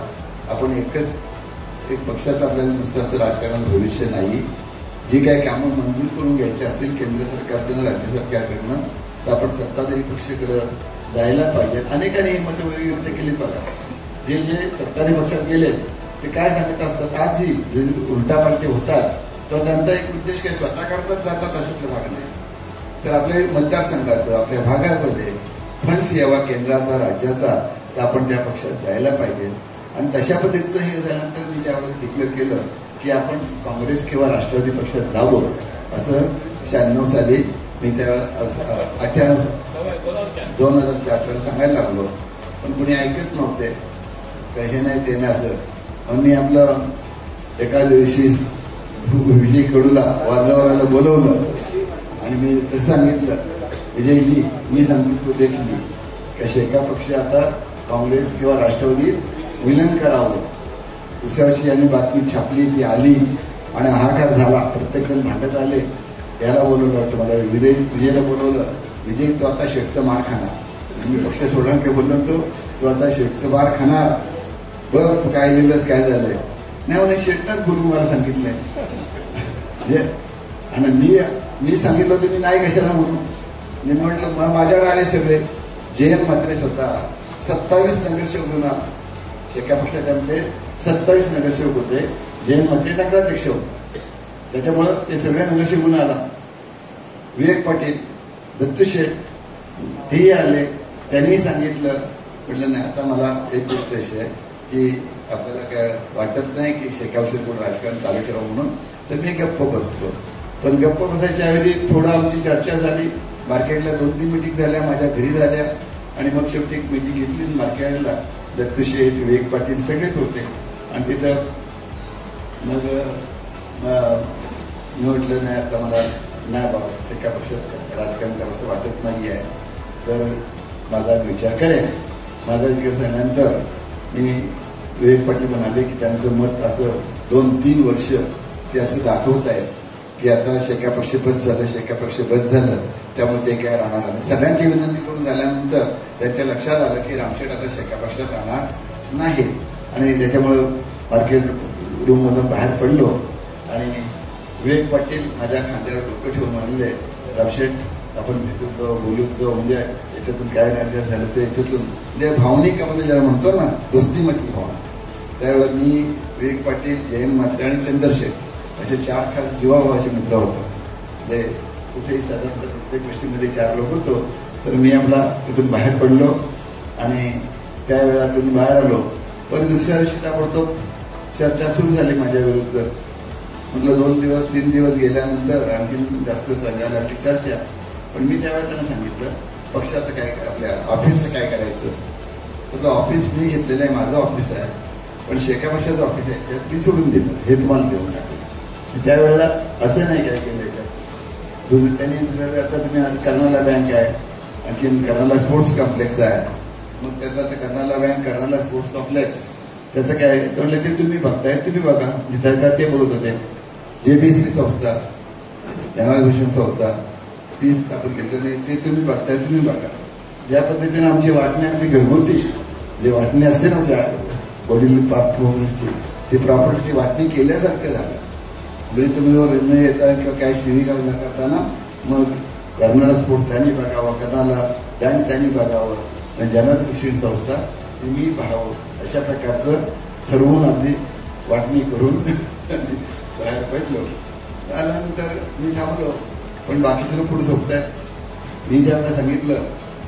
आपण एक पक्षाचं आपल्याला नुसतं असं राजकारणात भविष्य नाही. जी काही कामं मंजूर करून घ्यायची असतील केंद्र सरकारकडनं राज्य सरकारकडनं तर आपण सत्ताधारी पक्षाकडे जायला पाहिजे. अनेकांनी ही मतं व्यक्त केली. बघा, जे सत्ताधारी पक्षात गेले ते काय सांगत असतात, आजही जे उलटापालटी होतात तर त्यांचा एक उद्देश काय स्वतः करतात जातात अशातला भाग नाही. तर आपल्या मतदारसंघाचं आपल्या भागामध्ये फंड्स यावा केंद्राचा राज्याचा तर आपण त्या पक्षात जायला पाहिजे. आणि तशा पद्धतीचं हे झाल्यानंतर मी त्यावेळेस डिक्लेअर केलं की आपण काँग्रेस किंवा राष्ट्रवादी पक्षात जावं. असं 96 साली मी त्यावेळेस 2004 सांगायला लागलो. पण कुणी ऐकत नव्हते, हे नाही ते नाही असं. म्हणून मी आपलं एका दिवशी विजय कडूला वादळवाराला बोलवलं आणि मी तसं सांगितलं, विजयजी मी सांगितलं तू देखली का शेका पक्ष आता काँग्रेस किंवा राष्ट्रवादीत विलीन करावं. दुसऱ्या वर्षी यांनी बातमी छापली, ती आली आणि हाहाकार झाला. प्रत्येक जण भांडत आले. याला बोलवलं वाटतं मला, विजयला बोलवलं. विजय तू आता शेठचं मार खाणार. मी पक्ष सोडणार काय बोललो तू आता शेठचं मार खाणार. बघ तू काय लिहिलंस, काय झालंय. नाही म्हणे शेठनंच बोलून मला सांगितलंय. म्हणजे आणि मी सांगितलं होतं मी नाही कशाला म्हणून. मी म्हटलं माझ्याकडे आले सगळे. जयंत म्हात्रे स्वतः 27 नगरसेवक होऊन आला. शेका पक्षाचे आमचे 27 नगरसेवक होते. जयंत म्हात्रे नगराध्यक्ष होते. त्याच्यामुळं ते सगळे नगरसेवक होऊन आला. विवेक पाटील, दत्तू शेठ तेही आले. त्यांनी सांगितलं. म्हटलं नाही आता मला एक गोष्ट अशी आहे की आपल्याला काय वाटत नाही की शेकापक्षात कोण राजकारण चालू करावं म्हणून. तर मी गप्प बसतो. पण गप्प बसायच्या ऐवजी थोडं आमची चर्चा झाली. मार्केटला 2-3 मिटिंग झाल्या, माझ्या घरी झाल्या. आणि मग शेवटी एक मिटिंग घेतली मार्केटला. दत्तू शेठ, विवेक पाटील सगळेच होते. आणि तिथं मग मी म्हटलं नाही आता मला नाही बाबा शेका पक्षात राजकारण करावं असं वाटत नाही आहे. तर माझा विचार करेन. माझा विचार झाल्यानंतर मी विवेक पाटील म्हणाले की त्यांचं मत असं 2-3 वर्ष ते असं दाखवत आहेत की आता शेका पक्ष बंद झालं, शेका पक्ष बंद झालं, त्यामुळे ते काय राहणार नाही. सगळ्यांची विनंती करून झाल्यानंतर त्यांच्या लक्षात आलं की रामशेठ आता शेका पक्षात राहणार नाहीत. आणि त्याच्यामुळं मार्केट रूममधून बाहेर पडलो आणि विवेक पाटील माझ्या खांद्यावर डोकं ठेवून म्हणले, रामशेठ आपण भेटत जाऊ, बोलत जाऊ, म्हणजे याच्यातून काय नाही झालं तर याच्यातून म्हणजे भावनिक आपण ज्याला म्हणतो ना दोस्तीमधली भावना. त्यावेळेला मी, विवेक पाटील, जयंत म्हात्रे आणि चंद्रशेठ असे 4 खास जीवाभावाचे मित्र होतो. म्हणजे कुठेही साधारणतः प्रत्येक गोष्टीमध्ये 4 लोक होतो. तर मी आपला तिथून बाहेर पडलो आणि त्यावेळेला तिथून बाहेर आलो. पण दुसऱ्या दिवशी ताबडतोब चर्चा सुरू झाली माझ्या विरुद्ध. म्हटलं 2 दिवस 3 दिवस गेल्यानंतर आणखी जास्त सांगायला लागली चर्चा. पण मी त्यावेळेला त्यांना सांगितलं पक्षाचं काय, आपल्या ऑफिसचं काय करायचं. तर ऑफिस मी घेतलेलं आहे, माझं ऑफिस आहे, पण शेका पक्षाचं ऑफिस आहे त्यात मी सोडून दिलं, हे तुम्हाला देऊन टाकलं. त्यावेळेला असं नाही काय केलं त्यात. त्यांनी आता तुम्ही कर्नाला बँक आहे, आणखी कर्नाला स्पोर्ट्स कॉम्प्लेक्स आहे, मग त्याचा ते Karnala bank, Karnala sports complex त्याचं काय म्हटलं ते तुम्ही बघताय, तुम्ही बघा. त्याचा ते बोलत होते JBC संस्था, ज्ञानाभूषण संस्था ती स्थापन केली, ते तुम्ही बघताय, तुम्ही बघा. ज्या पद्धतीने आमची वाटणी अगदी घरगुती जे वाटणी असते ना आपल्या वडील प्रॉपर्टीची, ती प्रॉपर्टीची वाटणी केल्यासारखं झालं. म्हणजे तुम्ही जो निर्णय येता किंवा काय शिवीगाळ न करताना मग कर्नाला स्पोर्ट्स त्यांनी बघावं, कर्नाला बँक त्यांनी बघावं, ज्ञानाभूषण संस्था तुम्ही पाहावं, अशा प्रकारचं ठरवून अगदी वाटणी करून बाहेर पडलो. त्यानंतर मी थांबलो, पण बाकीचे लोक पुढे झोपत आहेत. मी ज्यावेळेला सांगितलं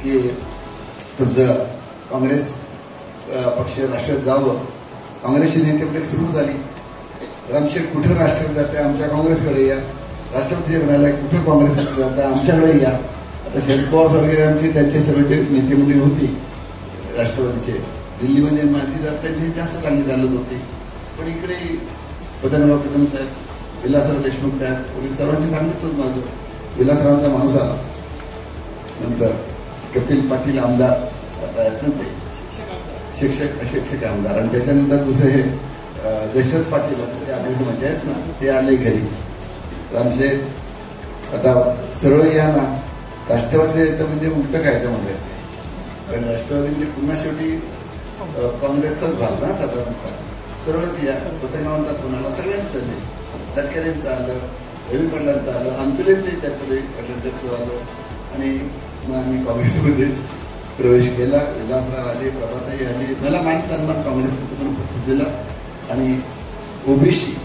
की तुमचं काँग्रेस पक्ष राष्ट्रवादीत जावं, काँग्रेसची नेतेपदी सुरू झाली. रामशेठ कुठं राष्ट्रवादी जाते, आमच्या काँग्रेसकडे या. राष्ट्रपती म्हणाला कुठं काँग्रेसकडे जाते, आमच्याकडे या. आता शरद पवार सारखे आमची त्यांचे सगळे नेतेमंडळी होती राष्ट्रवादीचे, दिल्लीमध्ये माहिती जात त्यांची जास्त चांगली चालत होती. पण इकडे पतंगराव कदम साहेब, विलासराव देशमुख साहेब वगैरे सर्वांची चांगलीच होत. माझं विलासरावांचा माणूस आला, नंतर कपिल पाटील आमदार आता आहेत ना ते शिक्षक आमदार, आणि त्याच्यानंतर दुसरे हे दशरथ पाटील आता ते आपले म्हणजे आहेत ना ते आले घरी. रामशेठ आता सरळ या ना, राष्ट्रवादी यायचं म्हणजे उलटं खायचं म्हणता येते. कारण राष्ट्रवादी म्हणजे पुन्हा शेवटी काँग्रेसचाच भाग ना साधारणतः. सरळच या, पतंगावांचा कोणाला सगळ्यांच चालले, तटकऱ्यांचं आलं, रवी पाटलांचं आलं, अंतुलेंचंही त्यात रवी पाटलांच्या थ्रू आलं. आणि मग आम्ही काँग्रेसमध्ये प्रवेश केला. विलासराव आले, प्रभाताई आली, मला मान सन्मान काँग्रेसमध्ये पण खूप दिला. आणि ओबीसी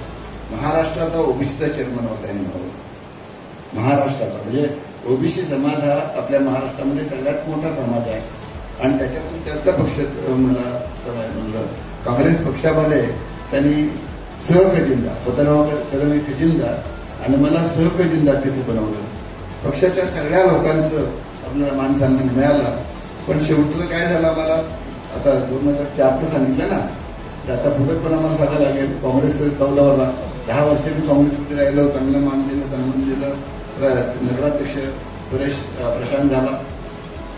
महाराष्ट्राचा ओबीसीचा चेअरमन होता त्यांनी मला. महाराष्ट्राचा म्हणजे ओबीसी समाज हा आपल्या महाराष्ट्रामध्ये सगळ्यात मोठा समाज आहे, आणि त्याच्यातून त्यांचा पक्ष मला म्हणलं काँग्रेस पक्षामध्ये त्यांनी सहखजिंदा, पतंगराव कदम एक खजिनदार आणि मला सहखजिनदार तिथे बनवलं. पक्षाच्या सगळ्या लोकांचं आपल्याला मान सन्मान मिळाला. पण शेवटचं काय झालं, आम्हाला आता 2004चं सांगितलं ना, तर आता पुढे पण आम्हाला सांगायला लागेल. काँग्रेसचं 14 10 वर्ष मी काँग्रेसमध्ये राहिलो, चांगलं मान दिलं, सन्मान दिलं. नगराध्यक्ष प्रशांत झाला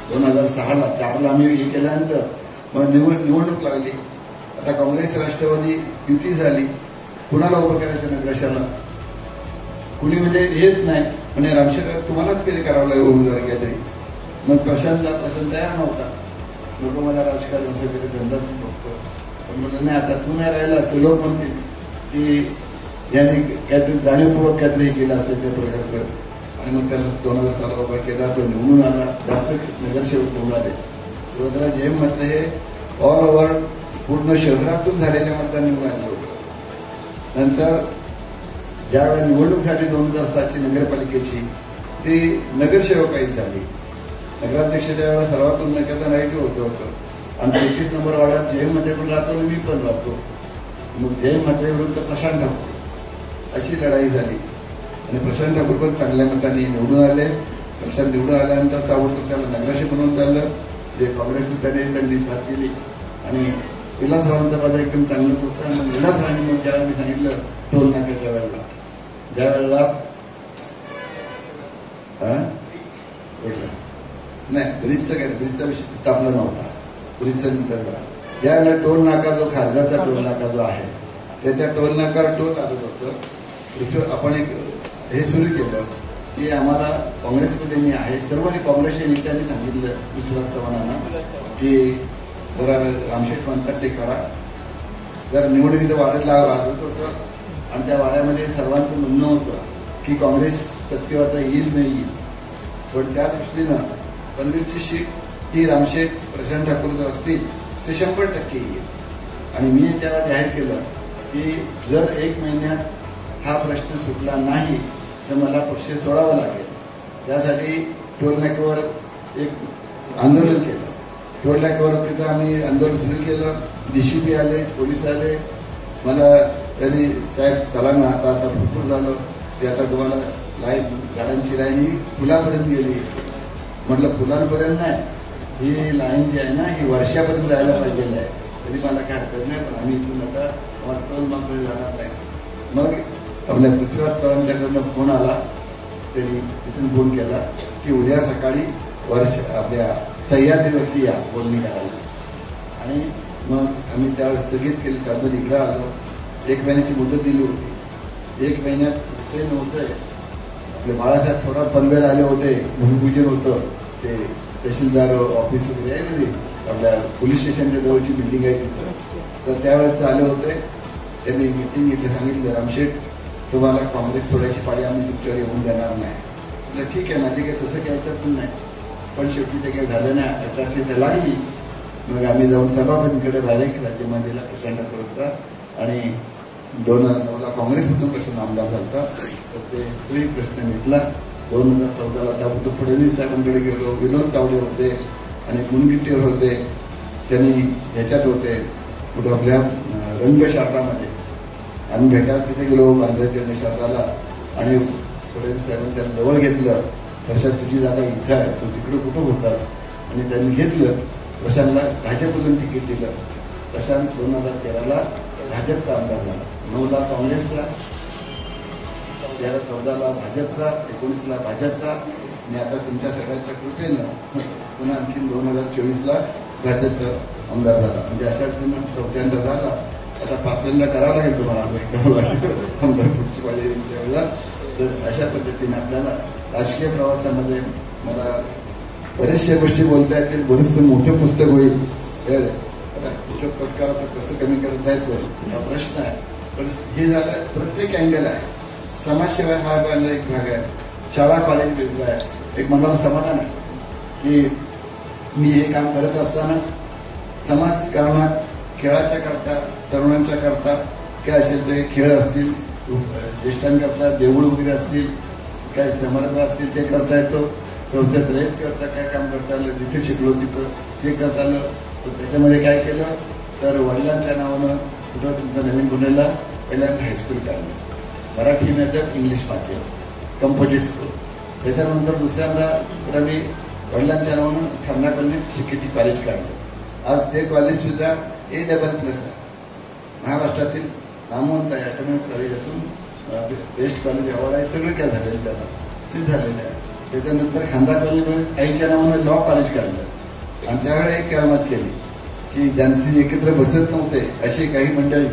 2006ला. 4ला आम्ही हे केल्यानंतर मग निवडणूक लागली. आता काँग्रेस राष्ट्रवादी युती झाली. कुणाला उभं करायचं नगराशाला, कुणी म्हणजे हेच नाही, म्हणजे रामशेठ तुम्हालाच काही करावं लागेल उमेदवारी काहीतरी. मग प्रशांत तयार नव्हता. लोक मला राजकारणाचा वगैरे धंदा बघतो, पण म्हटलं नाही आता तू नाही राहिला असतं. लोक म्हणतील की याने काहीतरी जाणीवपूर्वक काहीतरी केलं असायच्या प्रकारचं. आणि मग त्याला 2006ला उभा केला, तो निवडून आला. जास्त नगरसेवक निवडून आले. सुरुवातीला जयंत म्हात्रे हे ऑल ओव्हर पूर्ण शहरातून झालेल्या मतदान निवडून आले होते. नंतर ज्यावेळेला निवडणूक झाली 2007ची नगरपालिकेची, ती नगरसेवकाही झाली. नगराध्यक्ष त्यावेळेला सर्वातून नगरचा नाईक होतं. आणि 33 नंबर वार्डात जयंत म्हात्रे पण राहतो आणि मी पण राहतो. मग जयंत म्हात्रे विरुद्ध प्रशांत ठाकूर अशी लढाई झाली. आणि प्रशांत ठाकूर पण चांगल्या मताने निवडून आले. प्रशांत निवडून आल्यानंतर ताबडतोब त्याला नगराध्यक्ष बनवून चाललं. जे काँग्रेसने त्यांनी साथ दिली. आणि विलासरावांचा माझा एकदम चांगलंच होतं. आणि विलासरावांनी मग ज्यावेळेला मी सांगितलं टोल नाक्याच्या वेळेला, ज्या वेळेला नाही ब्रिजचा विषय तापला नव्हता, ब्रिजचा नंतरचा. यावेळेला टोल नाका जो खारघरचा टोल नाका जो आहे त्याच्या टोल नाकावर टोल लागत होतं. आपण एक हे सुरू केलं की आम्हाला काँग्रेसमध्ये मी आहे, सर्वांनी काँग्रेसच्या नेत्यांनी सांगितलं पृथ्वीराज चव्हाणांना की जरा रामशेठ म्हणतात ते करा. जर निवडणुकीचं वाढत होतं आणि त्या वाऱ्यामध्ये सर्वांचं म्हणणं होतं की काँग्रेस सत्तेवर येईल नाही येईल, पण त्या दृष्टीनं पनवेलची सीट ही रामशेठ प्रशांत ठाकूर जर असतील ते 100% येईल. आणि मी त्यावेळेला जाहीर केलं की जर 1 महिन्यात हा प्रश्न सुटला नाही तर मला पक्ष सोडावा लागेल. त्यासाठी टोलनाक्यावर एक आंदोलन केलं. टोलनाक्यावर तिथं आम्ही आंदोलन सुरू केलं. DCP आले, पोलीस आले. मला त्यांनी साहेब चला ना, आता भरपूर झालं ते, आता तुम्हाला गाड्यांची लाईन ही पुलापर्यंत गेली. म्हटलं पुलांपर्यंत नाही, ही लाईन जी आहे ना ही वर्षापर्यंत जायला पाहिजे आहे. तरी मला काय हरकत नाही, पण आम्ही इथून आता टोल मात्र जाणार नाही. मग आपल्या पृथ्वीराज चव्हाणांच्याकडनं फोन आला. त्यांनी तिथून फोन केला की उद्या सकाळी आपल्या सह्याद्रीवरती या बोलणी करायला. आणि मग आम्ही त्यावेळेस स्थगित केली. त्यातून इकडं आलो. 1 महिन्याची मुदत दिली होती. 1 महिन्यात ते नव्हतंय. आपले बाळासाहेब थोडा पनवेल आले होते, भूमिपूजन होतं. ते तहसीलदार ऑफिस वगैरे आहे ना, आपल्या पोलीस स्टेशनच्या जवळची बिल्डिंग आहे तिथं. तर त्यावेळेस ते आले होते. त्यांनी मिटिंग घेतली. सांगितलं रामशेठ तुम्हाला काँग्रेस सोडायची पाळी आम्ही तुमच्यावर येऊन देणार नाही. म्हटलं ठीक आहे, माझे काही तसं काही पण नाही. पण शेवटी ते काही झालं नाही. आचारसंहिता लागली. मग आम्ही जाऊन सभापतीकडे डायरेक्ट राज्यमंत्रीला प्रशांत ठाकूरचा आणि 2009ला काँग्रेसमधून प्रश्न आमदार झाला. तर तोही प्रश्न मिटला. 2014ला त्याबद्दल फडणवीस साहेबांकडे गेलो. विनोद तावडे होते आणि मुनगंटीवार होते. त्यांनी ह्याच्यात होते कुठं आपल्या रंगशातामध्ये. आम्ही भेटायला तिथे गेलो बांद्राच्या रंगशाताला आणि फडणवीस साहेबांनी त्यांना जवळ घेतलं. प्रशांत तुझी जागा इथं आहे, तू तिकडं कुठं होतास? आणि त्यांनी घेतलं. प्रशांतला भाजपमधून तिकीट दिलं. प्रशांत 2013ला भाजपचा आमदार झाला. 9ला काँग्रेसचा, 2014ला भाजपचा, 19ला भाजपचा आणि आता तुमच्या सगळ्यांच्या कृपेनं पुन्हा आणखी 2024ला भाजपचा आमदार झाला. म्हणजे अशा रीतीनं 4थ्यांदा झाला. आता 5व्यांदा करावं लागेल तुम्हाला आमदार पुढची पाळी येईल त्यावेळेला. तर अशा पद्धतीने आपल्याला राजकीय प्रवासामध्ये मला बऱ्याचशा गोष्टी बोलता येतील. बरंचसं मोठं पुस्तक होईल. तर कुठं पटकाराचं कसं कमी करत जायचं हा प्रश्न आहे. पण हे झालं प्रत्येक अँगल आहे. समाजसेवा हा एक भाग आहे. शाळा कॉलेज वेगळं आहे. एक मनाला समाधान आहे की मी हे काम करत असताना समाजकारणात खेळाच्या करता, तरुणांच्या करता काय असेल ते खेळ असतील, ज्येष्ठांकरता देऊळ वगैरे असतील, काय समारंभ असतील ते करता येतो. संसद रहित करता काय काम करता आलं, जिथे शिकलो तिथं ते करता आलं. तर त्याच्यामध्ये काय केलं तर वडिलांच्या नावानं कुठं तुमचं नवीन पुण्याला पहिल्यांदा हायस्कूल काढलं. मराठी माध्यम, इंग्लिश माध्यम, कंपोजिट स्कूल. त्याच्यानंतर दुसऱ्यांदा तर आम्ही वडिलांच्या नावानं खांदा कॉलनीत सिक्युरिटी कॉलेज काढलं. आज ते कॉलेजसुद्धा A++ आहे. महाराष्ट्रातील नामवंत आहे. अटॉनॉमस कॉलेज असून बेस्ट कॉलेज अवॉर्ड आहे. सगळं काय झालेलं त्याला ते झालेलं आहे. त्याच्यानंतर खांदा कॉलेजमध्ये आईच्या नावानं लॉ कॉलेज काढलं. आणि त्यावेळेला एक करामत केली की ज्यांची एकत्र बसत नव्हते अशी काही मंडळी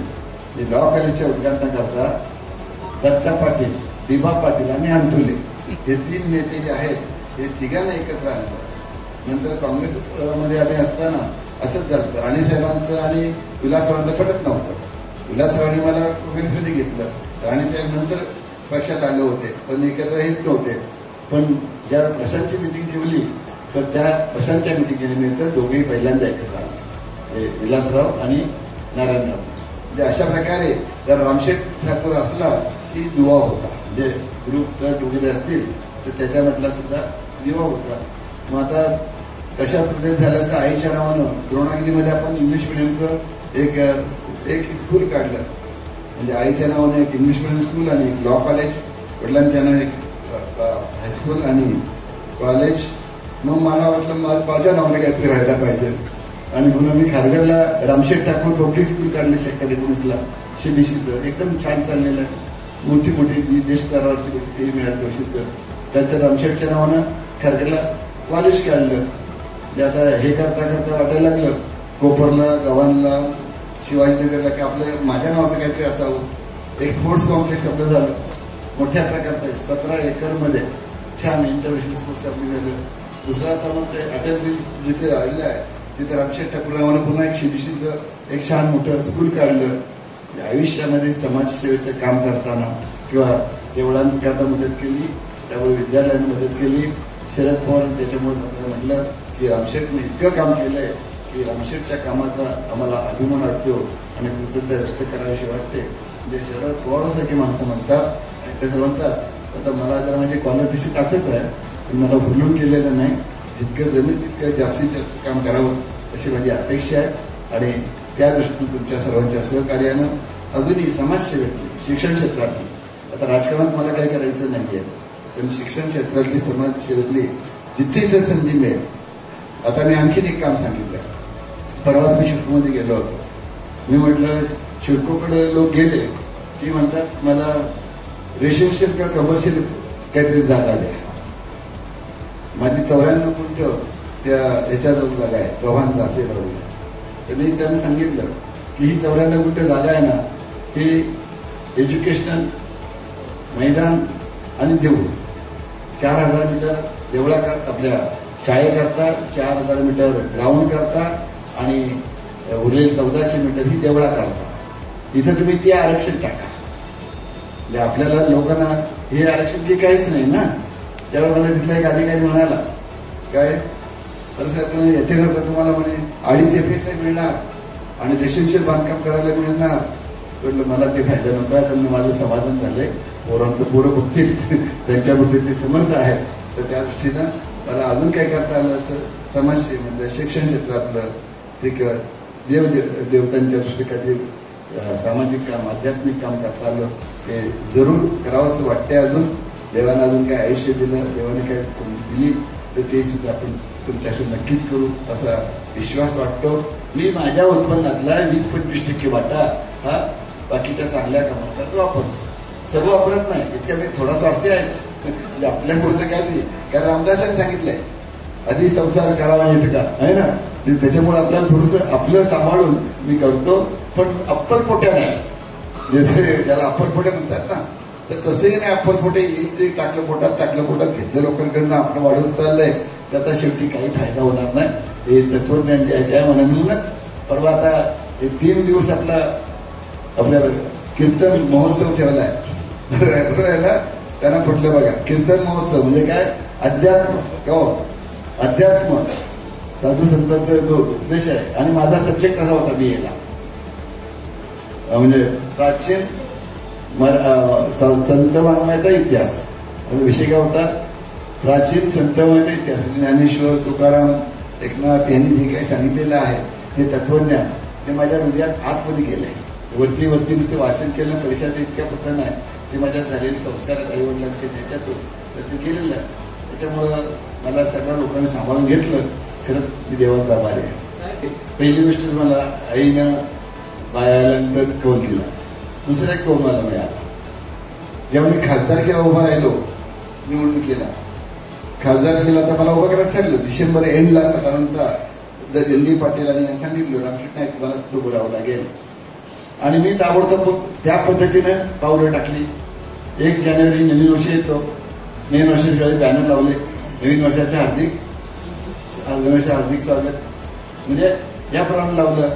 जे लॉ कॉलेजच्या उद्घाटनाकरता दत्ता पाटील, दिबा पाटील आणि अंतुले हे 3 नेते जे आहेत हे तिघांना एकत्र आणलं. नंतर काँग्रेसमध्ये आम्ही असताना असंच झालं. राणीसाहेबांचं आणि विलासरावांचं पटत नव्हतं. विलासरावांनी मला काँग्रेसमध्ये घेतलं. राणीसाहेब नंतर पक्षात आले होते पण एकत्र येत नव्हते. पण ज्या प्रशांतची मिटिंग ठेवली तर त्या प्रशांतच्या मिटिंगनिमित्त दोघेही पहिल्यांदा एकत्र आले, विलासराव आणि नारायणराव. म्हणजे अशा प्रकारे जर रामशेठ ठाकूर असला की दुवा होता. म्हणजे ग्रुप जर दोघे असतील तर त्याच्यामधला सुद्धा दिवा होता. मग आता तशा प्रदेश झालं तर आईच्या नावानं द्रोणागिरीमध्ये आपण इंग्लिश मिडियमचं एक स्कूल काढलं. म्हणजे आईच्या नावानं एक इंग्लिश मिडियम स्कूल आणि एक लॉ कॉलेज, वडिलांच्या नावाने एक हायस्कूल आणि कॉलेज. मग मला वाटलं माझ्या नावाने काहीतरी व्हायला पाहिजे आणि म्हणून मी खारघरला रामशेठ ठाकूर पब्लिक स्कूल काढले 1919ला. CBSEचं एकदम छान चाललेलं आहे. मोठी मोठी देश स्तरावरची गोष्टी मिळाली वर्षीचं. त्यानंतर रामशेठच्या नावानं खारघरला कॉलेज काढलं. म्हणजे आता हे करता करता वाटायला लागलं कोपरला, गव्हाणला, शिवाजीनगरला की आपलं माझ्या नावाचं काहीतरी असावं. एक स्पोर्ट्स कॉम्प्लेक्स आपलं झालं मोठ्या प्रकारचं 17 एकरमध्ये छान इंटरनॅशनल स्पोर्ट्स आपली झालं. दुसरा आता मग ते अटल ब्रिज जिथे राहिलं आहे तिथे रामशेठ ठाकूररावांना पुन्हा एक CBSEचं एक छान मोठं स्कूल काढलं. आयुष्यामध्ये समाजसेवेचं काम करताना किंवा देवळांकरता मदत केली, त्यामुळे विद्यालयाने मदत केली. शरद पवार त्याच्यामुळे म्हटलं की रामशेठने इतकं काम केलंय की रामशेठच्या कामाचा आम्हाला अभिमान वाटतो आणि कृतज्ञता व्यक्त करावीशी वाटते. म्हणजे शरद पवारसारखी माणसं म्हणतात आणि तसं म्हणतात. आता मला जर माझी कॉलर तशी ताकदच आहे पण मला भुलून केलेलं नाही. जितकं जमेल तितकं जास्तीत जास्त काम करावं अशी माझी अपेक्षा आहे आणि त्या दृष्टीने तुमच्या सर्वांच्या सहकार्यानं अजूनही समाजसेवेतली, शिक्षण क्षेत्रातली, आता राजकारणात मला काही करायचं नाही आहे पण शिक्षण क्षेत्रातली, समाजसेवेतली जिथे जिथे संधी मिळेल. आता मी आणखीन एक काम सांगितलं. परवाच मी शिडकोमध्ये गेलो होतो. मी म्हटलं शिडकोकडे लोक गेले की म्हणतात मला रेसिडेन्शियल किंवा कमर्शियल काहीतरी जागा द्या. माझी 94 गुंठ त्या ह्याच्याजवळ जागा आहे, गव्हाण दासे रोडला. तर मी त्यांना सांगितलं की ही 94 गुंठ जागा आहे ना, ही एज्युकेशनल मैदान आणि देऊळ 4000 मीटर देवळाकरता, आपल्या शाळेकरता 4000 मीटर ग्राउंड करता आणि उरलेले 1400 मीटर ही देवळा करता. इथं तुम्ही ते आरक्षण टाका. म्हणजे आपल्याला लोकांना हे आरक्षण की काहीच नाही ना. त्यावेळेला मला तिथला एक अधिकारी म्हणाला काय तर साहेब याच्या करता तुम्हाला म्हणे 2.5 FSI मिळणार आणि रेसिडेन्शियल बांधकाम करायला मिळणार. म्हटलं मला ते फायदा नको आहे. त्यांना माझं समाधान झालंय. पोरांचं पोरं बघतील त्यांच्याबद्दल ते समर्थ आहेत. तर त्या दृष्टीनं मला अजून काय करता आलं तर समाजसेवेमधलं, शिक्षण क्षेत्रातलं, ते देवतांच्या दृष्टी काहीतरी सामाजिक काम, आध्यात्मिक काम करता आलं ते जरूर करावं असं वाटतंय. अजून देवानं अजून काय आयुष्य दिलं, देवाने काय दिली तर ते सुद्धा आपण तुमच्याशी नक्कीच करू असा विश्वास वाटतो. मी माझ्या उत्पन्नातला 20-25% वाटा हा बाकीच्या चांगल्या कामात वापरतो. सर्व वापरत नाही, इतक्या मी थोडा स्वार्थी आहेच. म्हणजे आपल्या पुरतं काय नाही. कारण रामदासांनी सांगितलंय आधी संसार करावा नीट का आहे ना. त्याच्यामुळे आपल्याला थोडंसं आपलं सांभाळून मी करतो. पण अप्परपोट्या नाही, जसे ज्याला अप्परपोट्या म्हणतात ना, तर तसंही नाही. अप्परपोटे येईल ते टाकलं पोटात घेतल्या लोकांकडनं आपण वाढवत चाललंय. त्याचा शेवटी काही फायदा होणार नाही. हे तत्वज्ञान जे आहे त्या म्हणूनच परवा आता हे 3 दिवस आपल्या कीर्तन महोत्सव ठेवलाय. बरोबर आहे ना. त्यांना म्हटलं बघा कीर्तन महोत्सव म्हणजे काय, अध्यात्म साधू संतांचा जो उद्देश आहे. आणि माझा सब्जेक्ट कसा होता BA म्हणजे प्राचीन संत वाङ्मयाचा इतिहास. विषय काय होता, प्राचीन संत वाङ्मयाचा इतिहास. ज्ञानेश्वर, तुकाराम, एकनाथ यांनी जे काही सांगितलेलं आहे ते तत्वज्ञान ते माझ्या हृदयात आतमध्ये गेलंय. वरती नुसतं वाचन केलं परीक्षात इतक्या पुरतं नाही. ते माझ्यात झालेले संस्कार आहेत आईवडिलांचे त्याच्यातून तर ते केलेलं आहे. त्याच्यामुळं मला सगळ्या लोकांनी सांभाळून घेतलं. खरंच मी देवाचा आभारी आहे. पहिली गोष्ट मला आईनं बायानंतर कौल दिला. दुसरा एक कौल मला मिळाला जेव्हा मी खासदारकीला उभा राहिलो. निवडणुकीला खासदारकीला तर मला उभं करायला ठरलं. डिसेंबर एंडला साधारणतः ND पाटील आणि सांगितलं रामशेठ नाईक तुम्हाला तिथं बोलावं लागेल. आणि मी ताबडतोब त्या पद्धतीनं पावलं टाकली. 1 जानेवारी नवीन वर्ष येतो. नवीन वर्षाच्या वेळी बॅनर लावले, नवीन वर्षाचे हार्दिक स्वागत म्हणजे याप्रमाणे लावलं.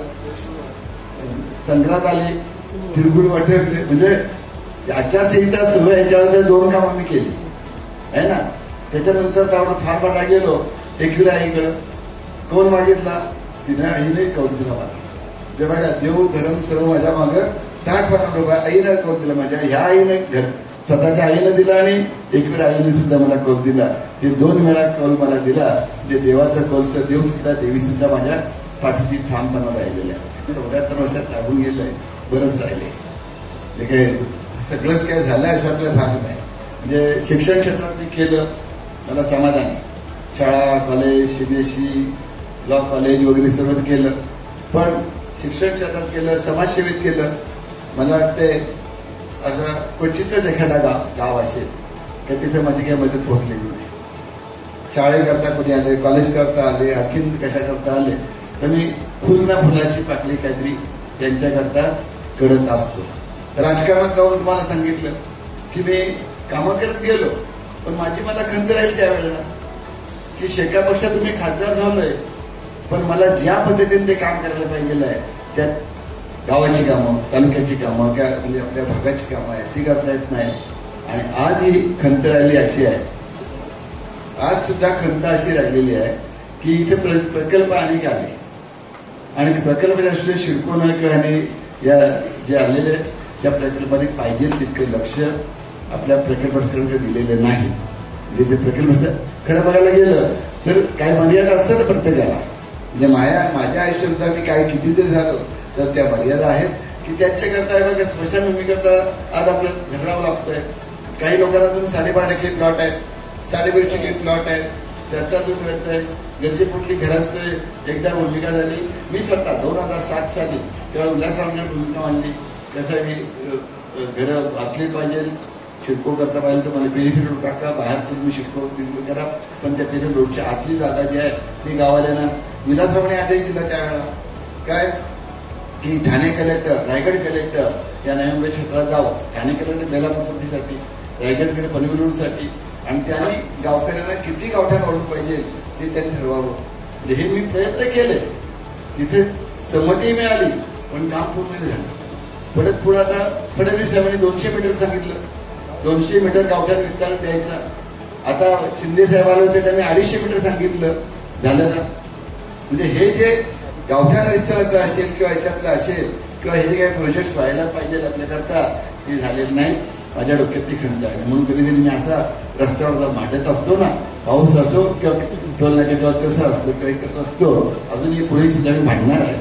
संक्रांत आली, तिरगुळ वाटले. म्हणजे आचारसंहिता सुरू याच्यावर 2 कामं मी केली आहे ना. त्याच्यानंतर त्यावर फार बाटा गेलो. एकविरा आईकडं कौल मागितला. तिने आईने कौल दिला मला. जे बघा देव धर्म सर्व माझ्या मागं ताट बनवलं. आईनं कौल दिला. माझ्या ह्या आईनं स्वतःच्या आईनं दिला आणि एकविरा आईने सुद्धा मला कौल दिला. हे 2 वेळा कौल मला दिला. म्हणजे देवाचा कौल देव सुद्धा देवी सुद्धा माझ्या पाठीची ठामपणा राहिलेल्या. 74 वर्षात लागून गेलंय. बरंच राहिले. जे काय सगळंच काय झालं अशातला भाग नाही. म्हणजे शिक्षण क्षेत्रात मी केलं, मला समाधान आहे. शाळा, कॉलेज, CBSE, लॉ कॉलेज वगैरे सर्व केलं. पण शिक्षण क्षेत्रात केलं, समाजसेवेत केलं. मला वाटते असं क्वचितच एखादा गाव असेल की तिथे माझी काही मदत पोचलेली नाही. शाळेकरता कोणी आले, कॉलेज करता आले, आणखीन कशा करता आले, तर मी फुल ना फुलाची पाकळी काहीतरी त्यांच्याकरता करत असतो. राजकारणात जाऊन तुम्हाला सांगितलं की मी कामं करत गेलो, पण मला खंत राहील त्यावेळेला की शेका पक्षात तुम्ही खासदार झालोय, पण मला ज्या पद्धतीने ते काम करायला पाहिजे आहे त्यात गावाची कामं, तालुक्याची कामं, काय म्हणजे आपल्या भागाची कामं आहेत ती करता येत नाही. आणि आज ही खंत राहिली अशी आहे, आज सुद्धा खंत अशी राहिलेली आहे की इथे प्रकल्प अनेक आले आणि प्रकल्प राष्ट्रीय शिडको आणि या जे आलेले त्या प्रकल्पाने पाहिजे तितकं लक्ष आपल्या प्रकल्पाकडे दिलेलं नाही. म्हणजे ते प्रकल्प खरं बघायला गेलं तर काही मर्यादा असतात प्रत्येकाला. म्हणजे माझ्या आयुष्यात मी काय किती जरी झालो तर त्या मर्यादा आहेत की त्यांच्याकरता बघा स्मशानभूमीकरता आज आपल्याला झगडावं लागतोय. काही लोकांना तुम्ही 5.5 प्लॉट आहेत, 5.5 प्लॉट आहेत, त्याचा जो मिळतोय गरजेपोटली घरांचं एकदा भूमिका झाली. मी स्वतः 2007 साली तेव्हा उल्हासरावने भूमिका मांडली कसं मी घरं वाचली पाहिजे, शिडको करता पाहिजे तर मला पेरीफेरी रोड टाका, बाहेरचं तुम्ही शिडको करा, पण त्या पेरीफेरी रोडच्या आतली जागा जी आहे ती गावाल्यांना विलासरावने आदेश दिला त्यावेळेला काय की ठाणे कलेक्टर, रायगड कलेक्टर या नवी मुंबई क्षेत्रात जावं. ठाणे कलेक्टर बेलापूरसाठी, रायगड केलं पनवेल रोडसाठी, आणि त्याने गावकऱ्यांना किती गावठा काढून पाहिजे ते त्यांनी ठरवावं. म्हणजे हे मी प्रयत्न केले, तिथे संमती मिळाली पण काम पूर्ण नाही झालं. परत पुढे आता फडणवीस साहेबांनी 200 मीटर सांगितलं, 200 मीटर गावठाण विस्तार द्यायचा. आता शिंदे साहेब आले होते त्यांनी 250 मीटर सांगितलं, झालं का? म्हणजे हे जे गावठाण विस्ताराचं असेल किंवा याच्यातलं असेल किंवा हे जे काही प्रोजेक्ट व्हायला पाहिजे आपल्याकरता ते झालेलं नाही. माझ्या डोक्यात ती खंत आहे. म्हणून कधी कधी मी असा रस्त्यावर जर मांडत असतो ना, पाऊस असो किंवा टोल नाक्यावर कसं असतो किंवा करत असतो, अजून पुढे सुद्धा मी भांडणार आहे.